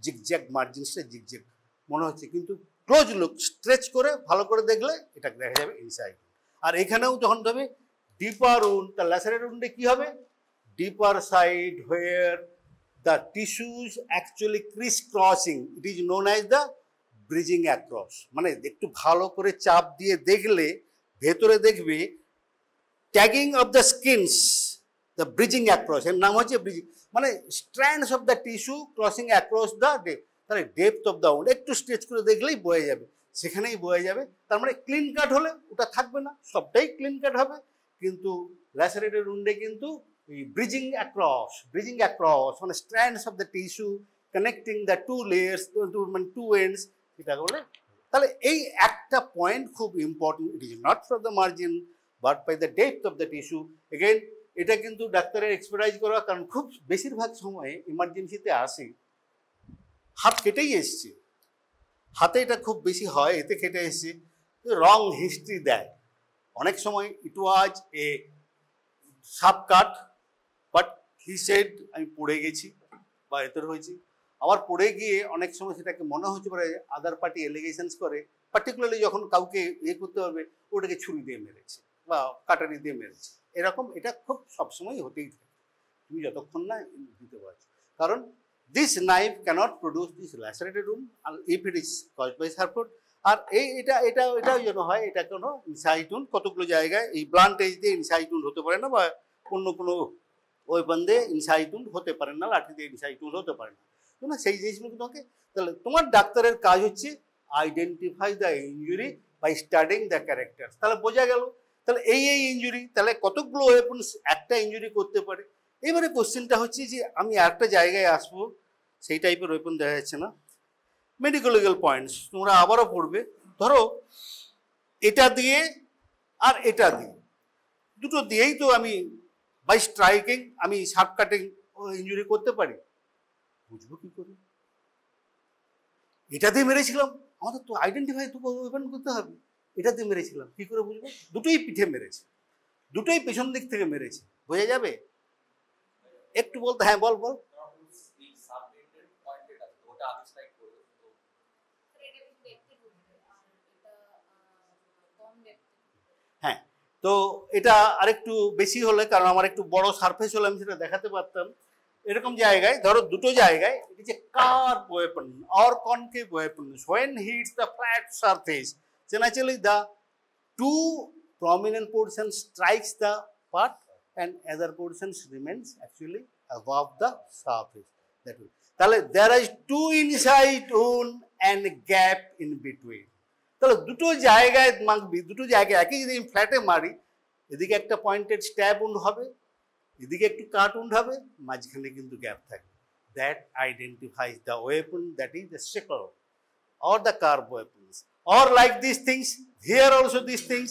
জিগজ্যাগ মার্জিনসটা জিগজ্যাগ মনে হচ্ছে, কিন্তু ক্লোজ লুক স্ট্রেচ করে ভালো করে দেখলে এটা দেখা যাবে ইনসাইড। আর এখানেও যখন হবে ডিপার উন্ড, তার ল্যাসারেটেড উন্ডে কি হবে, deeper side where the tissues actually crisscrossing, it is known as the bridging across। মানে একটু ভালো করে চাপ দিয়ে দেখলে ভেতরে দেখবে tagging of the skins, the bridging across, এর নাম হচ্ছে ব্রিজিং, মানে strands of the tissue crossing across the তাহলে ডেপথ অফ দ্য উন্ড একটু স্ট্রেচ করে দেখলেই বয়ে যাবে, সেখানেই বয়ে যাবে। তার মানে ক্লিন কাট হলে ওটা থাকবে না, সবটাই ক্লিন কাট হবে, কিন্তু ল্যাসারেটেড উন্ডে কিন্তু bridging across, মানে strands of the tissue connecting the two layers, two ends, এটা বলে। তাহলে এই একটা পয়েন্ট খুব important, it is not for the margin but by the depth of the tissue. Again এটা কিন্তু ডাক্তারের এক্সপার্টাইজ করা, কারণ খুব বেশিরভাগ সময় ইমার্জেন্সিতে আসে হাত কেটেই এসছে, হাতে এটা খুব বেশি হয়, এতে কেটে এসছে, রং হিস্ট্রি দেয়। অনেক সময় ইট ওয়াজ এ সাপ কাট, বাট হি সেড আমি পড়ে গেছি বা এতর হয়েছি। আবার পড়ে গিয়ে অনেক সময় সেটাকে মনে হচ্ছে পারে আদার পার্টি এলিগেশনস করে, পার্টিকুলারলি যখন কাউকে ইয়ে করতে হবে ওটাকে ছুরি দিয়ে মেরেছে বা কাটারি দিয়ে মেরেছে, এরকম এটা খুব সবসময় হতেই থাকে, তুমি যতক্ষণ না দিতে পারছো। কারণ this knife cannot produce this lacerated wound if it is caused by sharp wood. আর এটাও যেন হয়, এটা কোনো ইনসাইড উন্ড, কতগুলো জায়গায় এই ব্লান্ট এজ দিয়ে ইনসাইড উন্ড হতে পারে না, বা অন্য কোনো ওয়েপন দিয়ে ইনসাইড উন্ড হতে পারে না, লাঠি দিয়ে ইনসাইড উন্ড হতে পারে না, না সেই জিনিসগুলো তোমাকে। তাহলে তোমার ডাক্তারের কাজ হচ্ছে identify the injury by studying the character. তাহলে বোঝা গেল তাহলে এই ইঞ্জুরি, তাহলে কতগুলো ওয়েপন্স একটা ইঞ্জুরি করতে পারে। এবারে কোশ্চেনটা হচ্ছে যে আমি একটা জায়গায় আসবো, সেই টাইপের ওয়েপন দেখা যাচ্ছে না, মেডিকো লিগ্যাল পয়েন্টস তোমরা আবারও পড়বে। ধরো এটা দিয়ে আর এটা দিয়ে, দুটো দিয়েই তো আমি বাই স্ট্রাইকিং আমি শার্প কাটিং ইনজুরি করতে পারি। বুঝবো কি করে? এটা দিয়ে মেরেছিলাম, আমাদের তো আইডেন্টিফাই তো ওয়েপন করতে হবে। এটা দিয়ে মেরেছিলাম, কি করে বুঝবো? দুটোই পিঠে মেরেছে, দুটোই পেছন দিক থেকে মেরেছে, বোঝা যাবে? একটু বলতে, হ্যাঁ বল বল। হ্যাঁ, তো এটা আরেকটু বেশি হলে, কারণ আমার একটু বড় সারফেস হলে আমি সেটা দেখাতে পারতাম। এরকম জায়গায় ধরো দুটো জায়গায় এটা যে curve weapon or concave weapon when hits the flat surface then actually the two prominent portions strikes the part and other portions remains actually above the surface. That will, তাহলে there is two inside wound and gap in between. তাহলে দুটো জায়গায় মারবি, দুটো জায়গায় একই যদি ফ্ল্যাটে মারি, এদিকে একটা পয়েন্টেড স্ট্যাব উন্ড হবে, এদিকে একটু কাট উন্ড হবে, মাঝখানে কিন্তু গ্যাপ থাকবে। That identifies the weapon, that is the sickle or the curve weapons or like this things here also this things.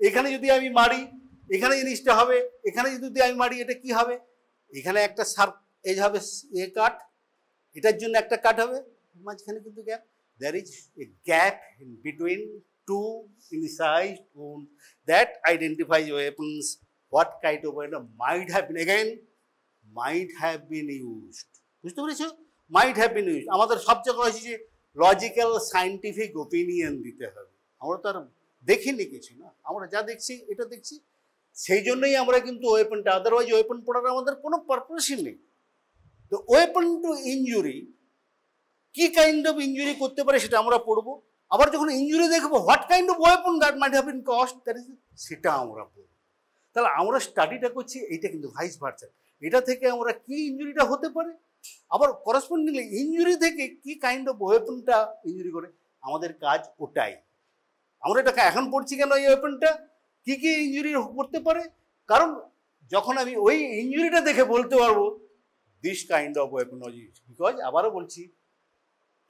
এখানে যদি আমি মারি এখানে জিনিসটা হবে, এখানে যদি আমি মারি এটা কি হবে, এখানে একটা শার্প এজ হবে এ কাট, এটার জন্য একটা কাট হবে, মাঝখানে কিন্তু gap. There is a gap in between two incised wounds that identifies weapons. What kind of weapon might have been, again might have been used. বুঝতে পেরেছো? Might have been used. আমাদের সব জায়গায় হচ্ছে যে লজিক্যাল সায়েন্টিফিক ওপিনিয়ন দিতে হবে। আমরা তো আর দেখিনি কিছু না, আমরা যা দেখছি এটা দেখছি, সেই জন্যই আমরা কিন্তু ওয়েপনটা, আদারওয়াইজ ওয়েপন পড়ার আমাদের কোনো পারপাসই নেই। তো ওয়েপন টু ইনজুরি কি কাইন্ড অফ ইনজুরি করতে পারে সেটা আমরা পড়বো। আবার যখন ইনজুরি দেখবো what kind of weapon that might have been cost, that is সেটা আমরা পড়বো। তাহলে আমরা স্টাডিটা করছি এইটা কিন্তু ভাইস ভার্সা, এটা থেকে আমরা কি ইনজুরিটা হতে পারে, আবার করসপন্ডিংলি ইনজুরি থেকে কি কাইন্ড অফ ওয়েপনটা ইনজুরি করে, আমাদের কাজ ওটাই। আমরা এটা এখন পড়ছি কেন, এই ওয়েপনটা কি কি ইনজুরি করতে পারে, কারণ যখন আমি ওই ইনজুরিটা দেখে বলতে পারবো this kind of weapon was used. Because আবারও বলছি,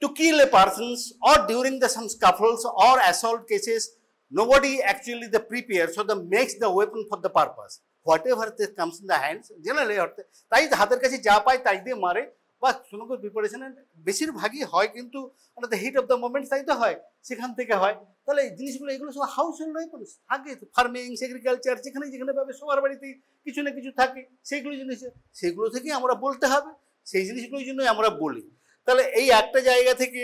to kill a person or during the some scuffles or assault cases, nobody actually the prepares or the makes the weapon for the purpose. Whatever that comes in the hands, generally তাই হাতের কাছে যা পায় তাই দিয়ে মারে, বা কোনো প্রিপারেশন বেশিরভাগই হয় কিন্তু the heat of the moment তাই তো হয়, সেখান থেকে হয়। তাহলে এই জিনিসগুলো এগুলো সব হাউস হোল্ড ওয়েপন থাকে, ফার্মিং সেগ্রিকালচার যেখানে যেখানে পাবে সবার বাড়িতেই কিছু না কিছু থাকে, সেইগুলো জিনিস সেগুলো থেকেই আমরা বলতে হবে, সেই জিনিসগুলোর জন্যই আমরা বলি। তাহলে এই একটা জায়গা থেকে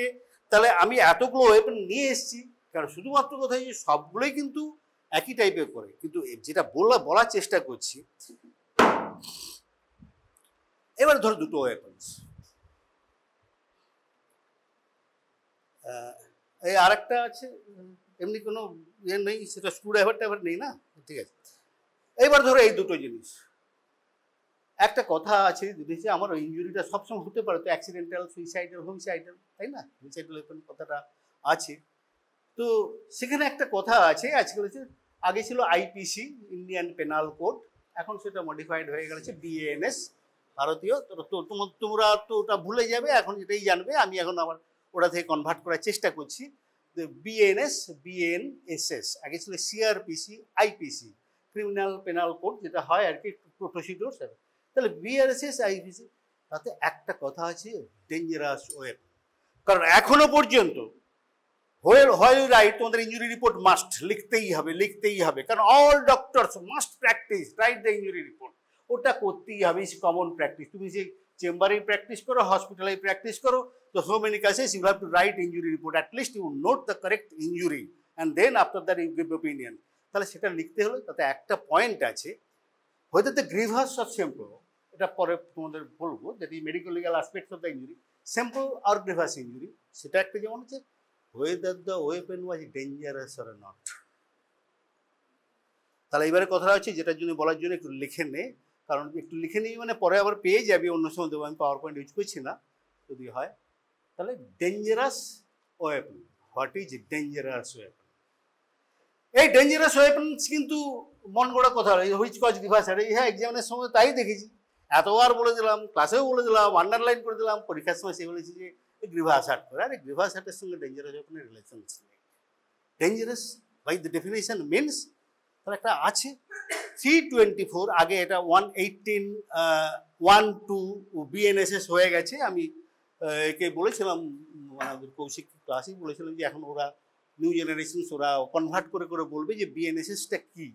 তাহলে আমি এতগুলো ওয়েপন নিয়ে এসেছি, কারণ শুধুমাত্র কোথায় সবগুলোই কিন্তু একই টাইপের করে, কিন্তু যেটা বলার চেষ্টা করছি, এবার ধরো দুটো ওয়েপন্স, এই আরেকটা আছে এমনি কোনো ইয়ে নেই, সেটা স্ক্রু ড্রাইভার টাইভার নেই না, ঠিক আছে। এইবার ধরো এই দুটো জিনিস, একটা কথা আছে যে আমার ইনজুরিটা সবসময় হতে পারে, তো অ্যাক্সিডেন্টাল, সুইসাইডাল, হোমিসাইডাল, তাই না, সুইসাইডাল ওয়েপন কথাটা আছে। তো সেখানে একটা কথা আছে, আজকাল হচ্ছে, আগে ছিল আইপিসি ইন্ডিয়ান পেনাল কোড, এখন সেটা মডিফাইড হয়ে গেছে বিএনএস ভারতীয়। তো তোমরা তো ওটা ভুলে যাবে, এখন এটাই জানবে, আমি এখন আবার ওটা থেকে কনভার্ট করার চেষ্টা করছি। বিএনএস বিএনএসএস, আগে ছিল CrPC IPC criminal penal code, যেটা হয় আর কি প্রসিডিওর। তাহলে বিআরএসএস আইপিসি, তাতে একটা কথা আছে ডেঞ্জারাস ওয়েপন, কারণ এখনো পর্যন্ত হোয়াইল রাইট তোমাদের ইঞ্জুরি রিপোর্ট মাস্ট লিখতেই হবে, কারণ all doctors must practice write the injury report, ওটা করতেই হবে, ইজ কমন প্র্যাকটিস। তুমি যে চেম্বারেই প্র্যাকটিস করো, হসপিটালে প্র্যাকটিস করো, তো so many cases you have to write injury report, at least you note the correct injury and then after that you give opinion. তাহলে সেটা লিখতে হলে তাতে একটা পয়েন্ট আছে, হয়তো দ্য গ্রিভাস অফ সিম্পল, এটা পরে তোমাদের বলবো, যেটি medical legal aspects of the injury, simple আর গ্রিভাস ইঞ্জুরি, সেটা একটা যেমন হচ্ছে whether the weapon was dangerous or not। তাহলে এবারে কথাটা হচ্ছে, যেটার জন্য বলার জন্য একটু লিখে নে, কারণ একটু লিখে নিই মানে পরে আবার পেয়ে যাবি, অন্য সময় দেবো, আমি পাওয়ার পয়েন্ট ইউজ করছি না যদি হয়। তাহলে dangerous weapon, what is dangerous weapon? এই ডেঞ্জারাস ওয়েপনস কিন্তু মন গড়া কথা, হুইচ কজ গ্রিভাস, হ্যাঁ এক্সামিনের সময় তাই দেখেছি, এতবার বলে দিলাম, ক্লাসেও বলে দিলাম, আন্ডারলাইন করে দিলাম, পরীক্ষার সময় সে বলেছি যে গ্রিভা অ্যাসার্ট করে। আরে গ্রিভা অ্যাসার্টের সঙ্গে ডেঞ্জারাস ওয়েপনের রিলেশন নেই। Dangerous by the definition means তার একটা আছে 324, আগে এটা 118 1-2 বিএনএসএস হয়ে গেছে। আমি একে বলেছিলাম, আমাদের কৌশিক ক্লাসেই বলেছিলাম যে এখন ওরা নিউ জেনারেশন ওরা কনভার্ট করে করে বলবে যে বিএনএসএসটা কি।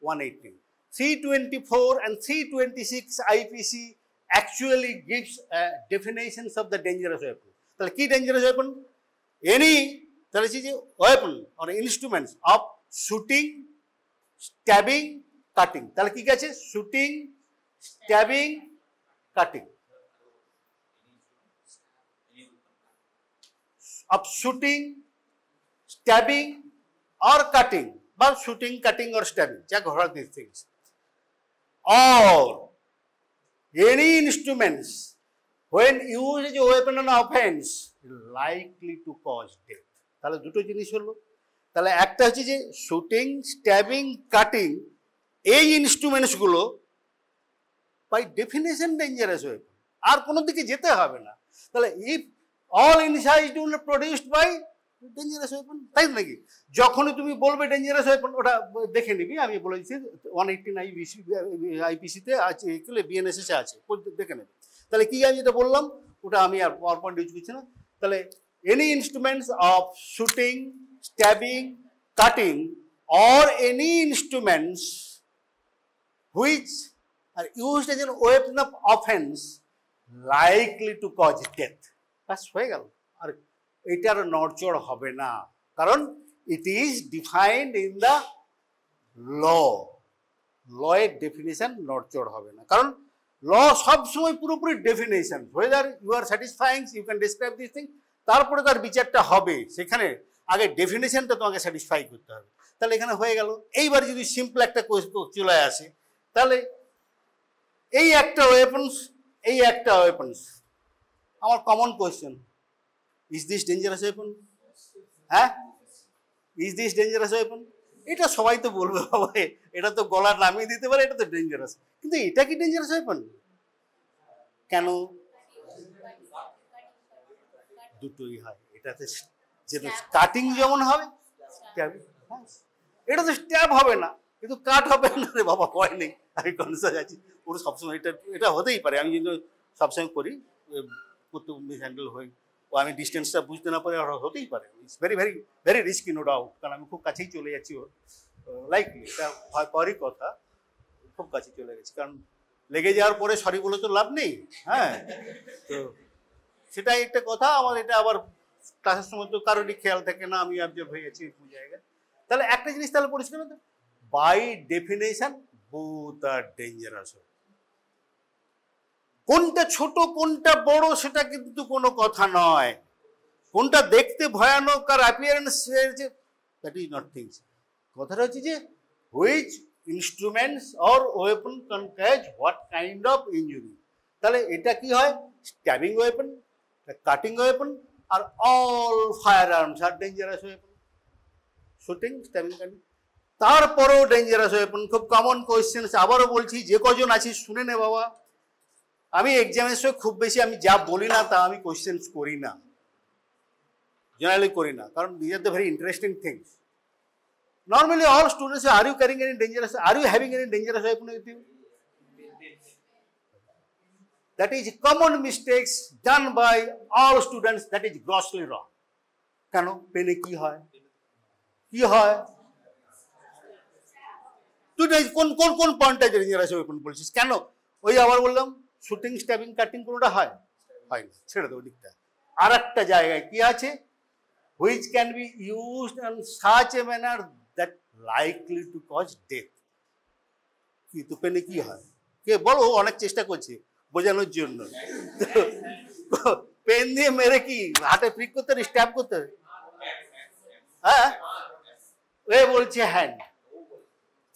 118, 324 and 326 IPC actually gives definitions of the dangerous weapon. তাহলে কি dangerous weapon? Any তাহলে যে weapon or instruments of shooting, stabbing, cutting. তাহলে কি আছে? shooting, stabbing, cutting. Of shooting, stabbing or cutting, বা shooting, cutting or stabbing, check all these things, or any instruments when used as a weapon on offense likely to cause death. তাহলে দুটো জিনিস হলো। তাহলে একটা হচ্ছে যে শুটিং, স্ট্যাবিং, কাটিং, এই ইনস্ট্রুমেন্টসগুলো বাই ডেফিনেশন ডেঞ্জারাস ওয়েপন, আর কোনো দিকে যেতে হবে না। তাহলে if all inside produced by dangerous weapon, তাই নাকি? যখনই তুমি বলবে ডেঞ্জারাস ওয়েপন ওটা দেখে নিবি, আমি বলেছি 118 আইপিসিতে আছে, বিএনএসএস আছে, দেখে নেবে। তাহলে কি আমি যেটা বললাম ওটা আমি আর পাওয়ার পয়েন্ট ইউজ করছি না। তাহলে any instruments of shooting, stabbing, cutting or any instruments which are used as a weapon of offense likely to cause death. বাস হয়ে গেল। আর এটার নড়চড় হবে না, কারণ it is defined in the law. লয়ের ডেফিনেশন নড়চড় হবে না, কারণ ল সবসময় পুরোপুরি definition. Whether you are satisfying you can describe this thing, তারপরে তার বিচারটা হবে। সেখানে আগে ডেফিনেশনটা তোমাকে স্যাটিসফাই করতে হবে। তাহলে এখানে হয়ে গেল। এইবার যদি সিম্পল একটা চলে আসে, তাহলে এই একটা ওয়েপন্স, এই একটা ওয়েপন্স, আমার common question, is this dangerous weapon? হ্যাঁ, ইজ দিস ডেঞ্জারাস ওয়েপন? এটা সবাই তো বলবে বাবা এটা তো গলা নামিয়ে দিতে পারে, এটা তো ডেঞ্জারাস, কিন্তু এটা কি ডেঞ্জারাস ওয়েপন? কেন? দুটোই হয়। এটাতে যেটা কাটিং যেমন হবে, এটা তো স্ট্যাব হবে না, কিন্তু কাট হবে না রে বাবা, ভয় নেই, আমি কনসাস আছি। ওর সবসময় এটা হতেই পারে, আমি কিন্তু সবসময় করি, করতে মিস হ্যান্ডেল হই, ও আমি ডিস্টেন্সটা বুঝতে না পারে, হতেই পারে। It's very very very risky, no doubt, কারণ আমি খুব কাছেই চলে যাচ্ছি ওর, লাইকলি এটা ভয় পাওয়ারই কথা, খুব কাছে চলে গেছি, কারণ লেগে যাওয়ার পরে সরি বলে তো লাভ নেই। হ্যাঁ, তো সেটাই একটা কথা। আমার এটা আবার ক্লাসের সময় তো কারোরই খেয়াল থাকে না, আমি অবজার্ভ হয়ে গেছি কোন জায়গায়। তাহলে একটা জিনিস তাহলে পরিষ্কার হতো, বাই ডেফিনেশন বোথ আর ডেঞ্জারাস। কোনটা ছোট কোনটা বড় সেটা কিন্তু কোনো কথা নয়, কোনটা দেখতে ভয়ানক আর appearance that is not things. কথাটা হচ্ছে যে which instruments or weapon can cause what kind of injury. তাহলে এটা কি হয়? স্ট্যাবিং ওয়েপন, কাটিং ওয়েপন, আর অল ফায়ার আর্মস আর dangerous weapon. Shooting, stabbing, cutting, তারপরেও ডেঞ্জারাস ওয়েপন। খুব কমন কোয়েশ্চেন, আবারও বলছি, যে কজন আছিস শুনে নে বাবা। আমি এক্সামের সময় খুব বেশি আমি যা বলি না তা আমি কোয়েশ্চেন করি না, জেনারেলি করি না, কারণ this are the very interesting things. Normally all students say, are you carrying any dangerous, are you having any dangerous weapon with you? That is common mistakes done by all students, that is grossly wrong. কেন? পেনে কি হয়? কি হয়? তুই কোন কোন কোন পয়েন্টে ডেঞ্জারাস ওয়েপন বলছিস? কেন? ওই আবার বললাম শুটিং, স্ট্যাবিং, কাটিং কোনোটা হয়? হয় না, ছেড়ে দেবো দিকটা। আর একটা জায়গায় কি আছে? which can be used in such a manner that likely to cause death. কি তো পেনে কি হয়? কে বলো? অনেক চেষ্টা করছে বোঝানোর জন্য। পেন দিয়ে মেরে কি হাতে প্রিক করতে হবে, স্ট্যাব করতে হবে? হ্যাঁ, এ বলছে হ্যান্ড,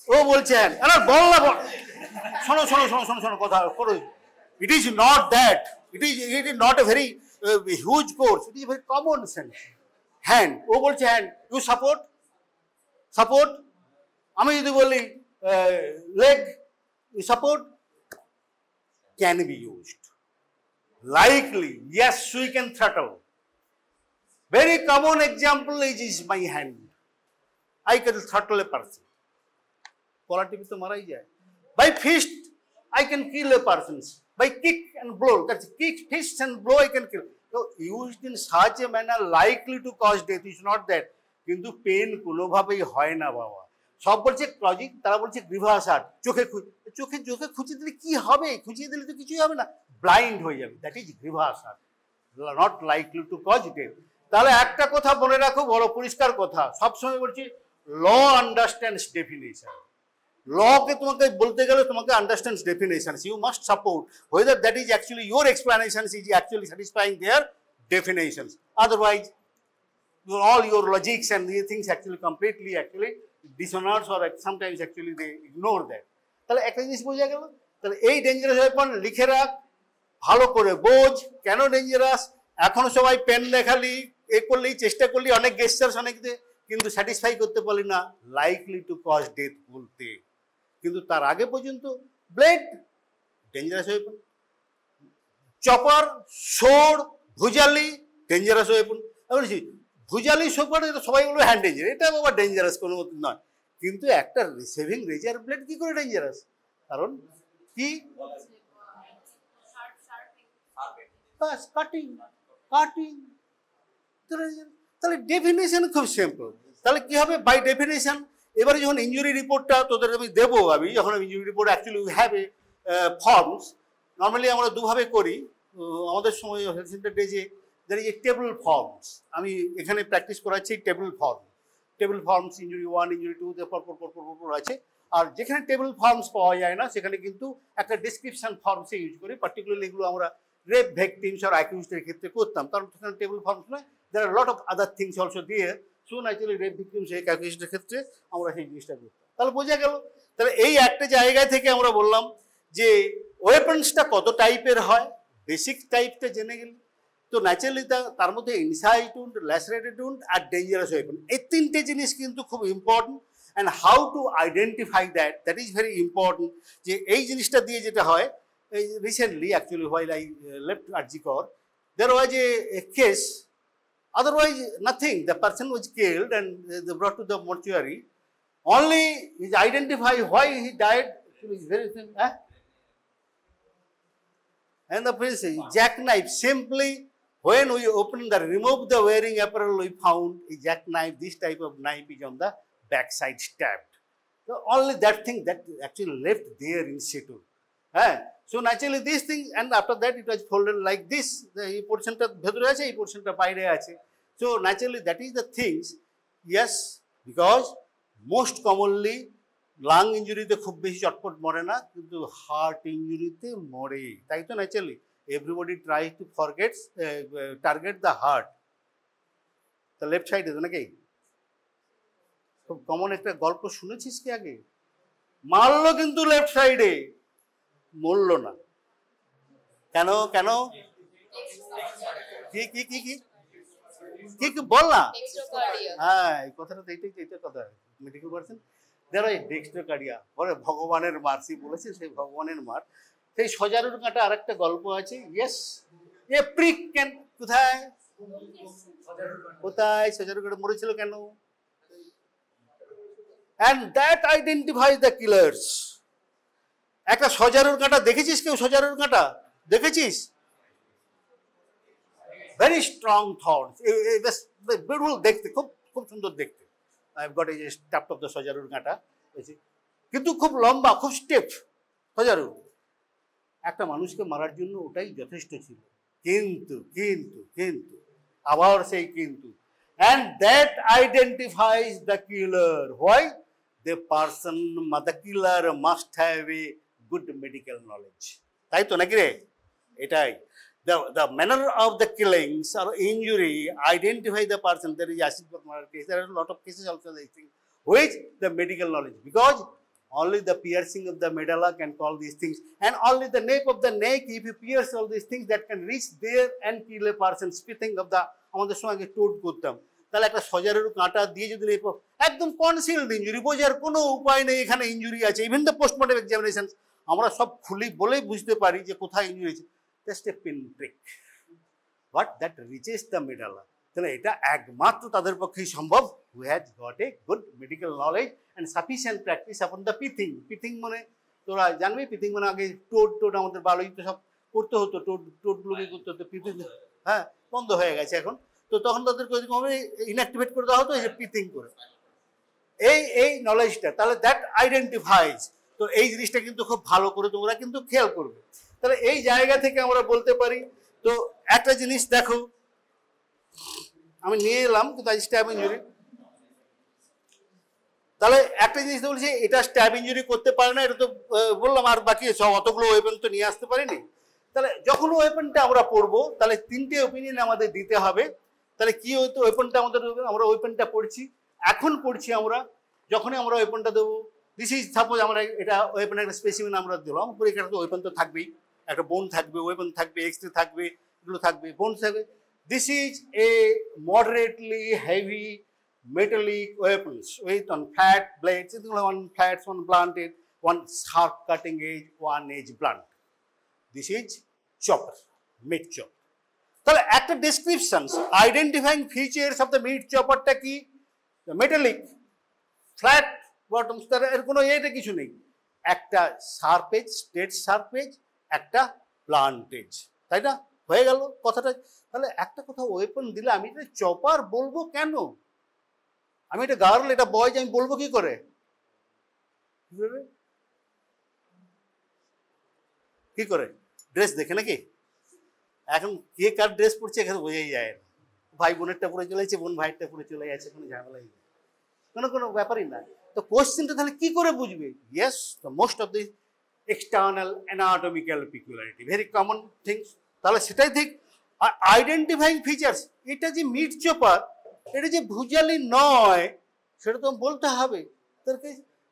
ও বলছে হ্যান্ড। আরে বল না, বল। শোনো শোনো শোনো শোনো শোনো কথা করো। It is not that. It is not a very huge course. It is very common sense. Hand, ও বলছে হ্যান্ড, ইউ সাপোর্ট, সাপোর্ট। আমি যদি বলি leg, support can be used, Likely, yes, we can throttle. Very common example is my hand. I can throttle a person. By fist, I can kill a person. By kick and blow, that's kick, fist and blow, I can kill. So used in such a manner likely to cause death is not that. কিন্তু pen কোনোভাবেই হয় না বাবা। সব বলছে logic, তারা বলছে grievous heart, চোখে খুঁচিয়ে দিলে কি হবে? খুঁচিয়ে দিলে তো কিছুই হবে না, ব্লাইন্ড হয়ে যাবে। That is grievous hurt, not likely to cause death. তাহলে একটা কথা মনে রাখো, বড় পরিষ্কার কথা, সবসময় বলছি ল আন্ডারস্ট্যান্ডস ডেফিনেশন। লকে তোমাকে বলতে গেলে তোমাকে understands definitions, you must support whether that is actually your explanations is actually satisfying their definitions. Otherwise all your logics and these things actually completely dishonors or sometimes actually they ignore that. তাহলে একটা জিনিস বোঝা গেল। তাহলে এই dangerous weapon লিখে রাখ, ভালো করে বোঝ কেন ডেঞ্জারাস। এখনো সবাই পেন দেখালি, এ করলেই, চেষ্টা করলি, অনেক গেস্টার্স অনেক, কিন্তু স্যাটিসফাই করতে পারলি না লাইকলি টু কজ ডেথ বলতে। কিন্তু তার আগে পর্যন্ত blade dangerous weapon, chopper, sword, ভুজালি ডেঞ্জারাস ওয়েপন। বলছি ভুজালি, সোপার সবাই বলবে হ্যান্ড ডেঞ্জারাস, এটা বাবা ডেঞ্জারাস কোনো মতো নয়। কিন্তু একটা সেভিং রেজার ব্লেড কি করে ডেঞ্জারাস? কারণ কি? Cutting cutting. তাহলে ডেফিনেশন খুব সিম্পল। তাহলে কি হবে? By definition. এবারে যখন ইঞ্জুরি রিপোর্টটা তোদের আমি দেবো, আমি যখন injury report actually we have a forms. Normally আমরা দুভাবে করি আমাদের সময় হেলথ সেন্টার ডেজে। That is a table forms. আমি এখানে প্র্যাকটিস করাচ্ছি table form. Table forms injury 1, injury 2 পর আছে। আর যেখানে টেবল ফর্মস পাওয়া যায় না সেখানে কিন্তু একটা ডিসক্রিপশন ফর্মসে ইউজ করি। পার্টিকুলারলি এগুলো আমরা রেপ ভিকটিমস আর অ্যাকিউজডের ক্ষেত্রে করতাম, কারণ সেখানে টেবল ফর্মস নয়, there are a lot of other things also there. So naturally rape victims এই অ্যাকিউজডের ক্ষেত্রে আমরা সেই জিনিসটা করতাম। তাহলে বোঝা গেল। তাহলে এই একটা জায়গা থেকে আমরা বললাম যে ওয়েপন্সটা কত টাইপের হয়, বেসিক টাইপটা জেনে গেল। তো ন্যাচারালি তার মধ্যে ইনসাইট উন্ড, ল্যাসেরেটেড উন্ড আর ডেঞ্জারাস ওয়েপন, এই তিনটে জিনিস কিন্তু খুব important. And how to identify that is very important. যে এই জিনিসটা দিয়ে যেটা হয়, এই recently actually while I left RG Kar, there was a case, otherwise nothing, the person was killed and they brought to the mortuary. Only is identify why he died, is very simple. And the prince jackknife, simply when we opened the remove the wearing apparel, we found a jackknife. This type of knife is on the backside stabbed. So only that thing that actually left there in situ. So naturally this thing, and after that it was folded like this. এই পোর্শনটা ভেতরে আছে, এই পোর্শনটা বাইরে আছে। So naturally that is the things. Yes, because most commonly lung ইঞ্জুরিতে খুব বেশি চটপট মরে না, কিন্তু হার্ট ইঞ্জুরিতে মরে। তাই তো naturally everybody try to target the heart, the left সাইডে তো নাকি। খুব কমন একটা গল্প শুনেছিস কি আগে? মারলো কিন্তু লেফট সাইডে, মরল না। কেন কেন? কি কি কি কি কি কি বল না। হ্যাঁ, এই কথাটা এইটাই কথা। মেডিকেল পার্সন দেওয়া ডেক্সট্রোকার্ডিয়া, বলে ভগবানের মার্সি বলেছে, সেই ভগবানের মার। সেই সজারুর কাঁটা আরেকটা গল্প আছে। ইয়েস, এ প্রিক কেন, কোথায় কোথায় সজারুর কাঁটা মরেছিল কেন? And that identify the killers. একটা সজারুর কাঁটা দেখেছিস? কেউ সজারুর কাঁটা দেখেছিস? ভেরি স্ট্রং থর্নস, বিউটিফুল দেখতে, খুব খুব সুন্দর দেখতে। I've got a staft of the সজারুর কাঁটা, কিন্তু খুব লম্বা, খুব স্টেপ সজারু। একটা মানুষকে মারার জন্য ওটাই যথেষ্ট ছিল। কিন্তু কিন্তু কিন্তু আবার সেই কিন্তু, and that identifies the killer. Why? The person, the killer must have a good medical knowledge. তাই তো নাকি রে? এটাই the manner of the killings or injury identify the person. There is acid murder case, there are a lot of cases also I think, which the medical knowledge, because only the piercing of the medulla can call these things, and only the nape of the neck, if you pierce all these things, that can reach there and kill a person. Speaking of the আমাদের সময় আগে টোট করতাম, তাহলে একটা সজারুর কাঁটা দিয়ে যদি একদম কনসিলড ইঞ্জুরি, বোঝার কোনো উপায় নেই এখানে ইঞ্জুরি আছে। ইভেন দ্য পোস্টমর্টম এক্সামিনেশন আমরা সব খুলি বলেই বুঝতে পারি যে কোথায় ইঞ্জুরি আছে। Just a pin prick, but that reaches the middle. তাহলে এটা একমাত্র তাদের পক্ষেই সম্ভব who has got a good medical knowledge and sufficient practice upon the pithing. Pithing মানে তোরা জানবি, পিথিং মানে আগে টোড আমাদের বালুই তো সব করতে হতো, টোডগুলোকে করতে হতো, পিথিং হ্যাঁ বন্ধ হয়ে গেছে এখন। তো তখন তাদেরকে ওইরকমভাবে ইনঅ্যাক্টিভেট করে দেওয়া হতো এই যে পিথিং করে, এই নলেজটা। তাহলে দ্যাট আইডেন্টিফাইজ। তো এই জিনিসটা কিন্তু খুব ভালো করে তোমরা কিন্তু খেয়াল করবে। তাহলে এই জায়গা থেকে আমরা বলতে পারি, তো একটা জিনিস দেখো আমি নিয়ে এলাম কিন্তু আজ স্ট্যাব ইঞ্জুরি। তাহলে একটা জিনিস বলছি, এটা স্ট্যাব ইঞ্জুরি করতে পারে না, এটা তো বললাম, আর বাকি সব অতগুলো ওয়েপন তো নিয়ে আসতে পারিনি। তাহলে যখন ওয়েপনটা আমরা পড়বো তাহলে তিনটে ওপিনিয়ন আমাদের দিতে হবে। তাহলে কি হয়তো ওয়েপনটা আমাদের, আমরা ওয়েপনটা পড়ছি, এখন পড়ছি আমরা, যখনই আমরা ওয়েপনটা দেবো, দিস ইজ সাপোজ আমরা এটা ওয়েপনের একটা স্পেসিমেন আমরা দিলাম, পরীক্ষাটা তো ওয়েপন তো থাকবেই, একটা বোন থাকবে, ওয়েপন থাকবে, এক্সরে থাকবে, এগুলো থাকবে, বোন থাকবে। This is a moderately heavy metallic weapons with one flat blades, one flat, one blunted, one sharp cutting edge, one edge blunt. This is chopper, meat chopper. তাহলে একটা descriptions, identifying features of the meat chopper টা কি? The metallic, flat bottoms, তার এর কোনো এটা কিছু নেই, একটা sharp edge, straight sharp edge, একটা blunt edge, তাই না? হয়ে গেল কথাটা। তাহলে একটা কথা ওয়েপন দিলে আমি এটা চপার বলবো কেন? আমি এটা গার্ল, এটা বয়েজ, আমি বলবো কি করে? কি করে? ড্রেস দেখে নাকি? এখন কে কার ড্রেস পরছে এখানে বোঝাই যায় না। ভাই বোনেরটা পরে চলে যাচ্ছে, বোন ভাইয়েরটা পরে চলে যাচ্ছে, কোনো ঝামেলাই নেই, কোনো ব্যাপারই না। তো কোশ্চেনটা তাহলে কি করে বুঝবে? Yes, the most of the external anatomical পিকুলারিটি, very common things. তাহলে সেটাই ঠিক। আর আইডেন্টিফাইং ফিচার্স, এটা যে মিট চপার, এটা যে ভুজালি নয় সেটা তো বলতে হবে।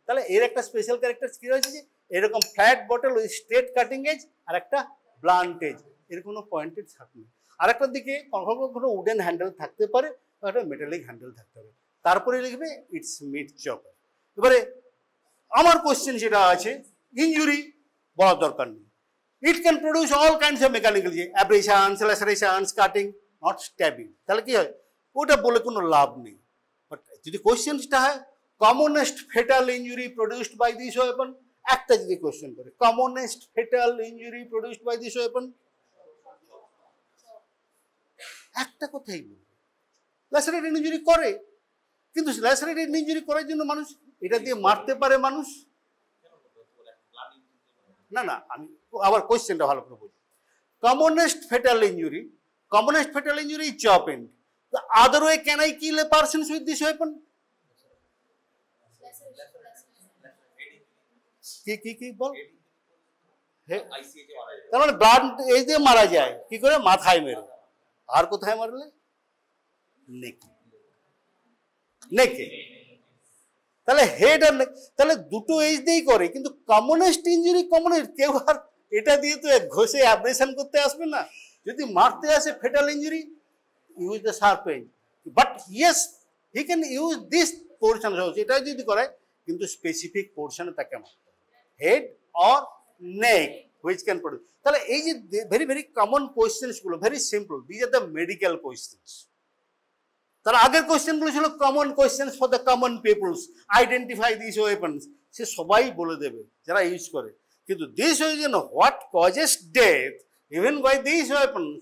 তাহলে এর একটা স্পেশাল ক্যারেক্টার কি রয়েছে, যে এরকম flat bottle with straight cutting edge আর একটা ব্লান্ট এজ, এর কোনো পয়েন্টেড থাকবে। আর একটা দিকে কখনো কোনো উডেন হ্যান্ডেল থাকতে পারে, একটা মেটালিক হ্যান্ডেল থাকতে হবে। তারপরে লিখবে ইটস মিট চপার। এবারে আমার কোশ্চেন যেটা আছে, ইঞ্জুরি বলার দরকার নেই। It can produce all kinds of mechanical abrasions, lacerations, cutting, not stabbing. তাহলে কি হয়? ওটা বলে কোনো লাভ নেই। বাট যদি কোশ্চেনটা হয় commonest fatal injury produced by this weapon, একটা যদি কোশ্চেন করে commonest fatal injury produced by this weapon, একটা কথাই বলবে ল্যাসারেটেড ইঞ্জুরি করে। কিন্তু ল্যাসারেটেড ইঞ্জুরি করার জন্য মানুষ এটা দিয়ে মারতে পারে মানুষ না। না, আমি আবার কোশ্চেনটা ভালো করে বুঝি। Commonest fatal injury is chop end. The other way, can I kill a person with this weapon? কি বল? তার মানে ব্লাড এই দিয়ে মারা যায় কি করে? মাথায় মেরে। আর কোথায় মারলে? নেকে। তাহলে হেড আর নেক, তাহলে দুটো এজ দিয়েই করে। কিন্তু কমনেস্ট ইঞ্জুরি, কমনেস্ট কেউ আর এটা দিয়ে তো ঘষে অ্যাব্রেশন করতে আসবে না। যদি মারতে আসে fatal injury, use the sharp edge. But yes, he can use this portion, এটা যদি করে, কিন্তু স্পেসিফিক পোর্শনে তাকে মারতে হবে, head or neck, which can produce. তাহলে এই যে ভেরি ভেরি কমন কোয়েশ্চেন্স গুলো, very simple, this are the medical questions. তার আগের কোয়েশ্চেনগুলো ছিল common questions for the common peoples, identify this weapons, সে সবাই বলে দেবে যারা ইউজ করে। কিন্তু this weapon, what causes death even by this weapons,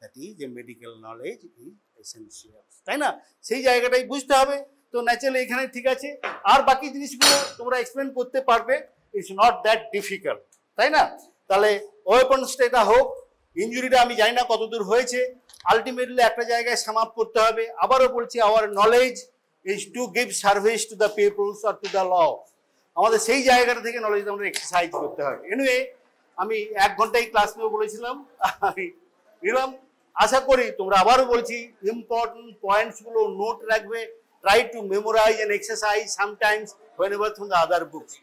that is a medical knowledge is essential, তাই না? সেই জায়গাটাই বুঝতে হবে। তো ন্যাচারালি এখানে ঠিক আছে, আর বাকি জিনিসগুলো তোমরা এক্সপ্লেন করতে পারবে, ইটস নট দ্যাট ডিফিকাল্ট, তাই না? তাহলে ওয়েপন্সটা এটা হোক, ইঞ্জুরিটা আমি জানি না কতদূর হয়েছে, আলটিমেটলি একটা জায়গায় সামাপ করতে হবে। আবারও বলছি, our knowledge is to give service to the peoples or to the law. আমাদের সেই জায়গাটা থেকে নলেজ আমাদের এক্সারসাইজ করতে হবে। এনিওয়ে, আমি 1 ঘন্টায় ক্লাস নেব বলেছিলাম, আমি নিলাম। আশা করি তোমরা, আবারও বলছি, ইম্পর্টেন্ট পয়েন্টসগুলো নোট রাখবে, try to memorize and exercise sometimes whenever from the other books.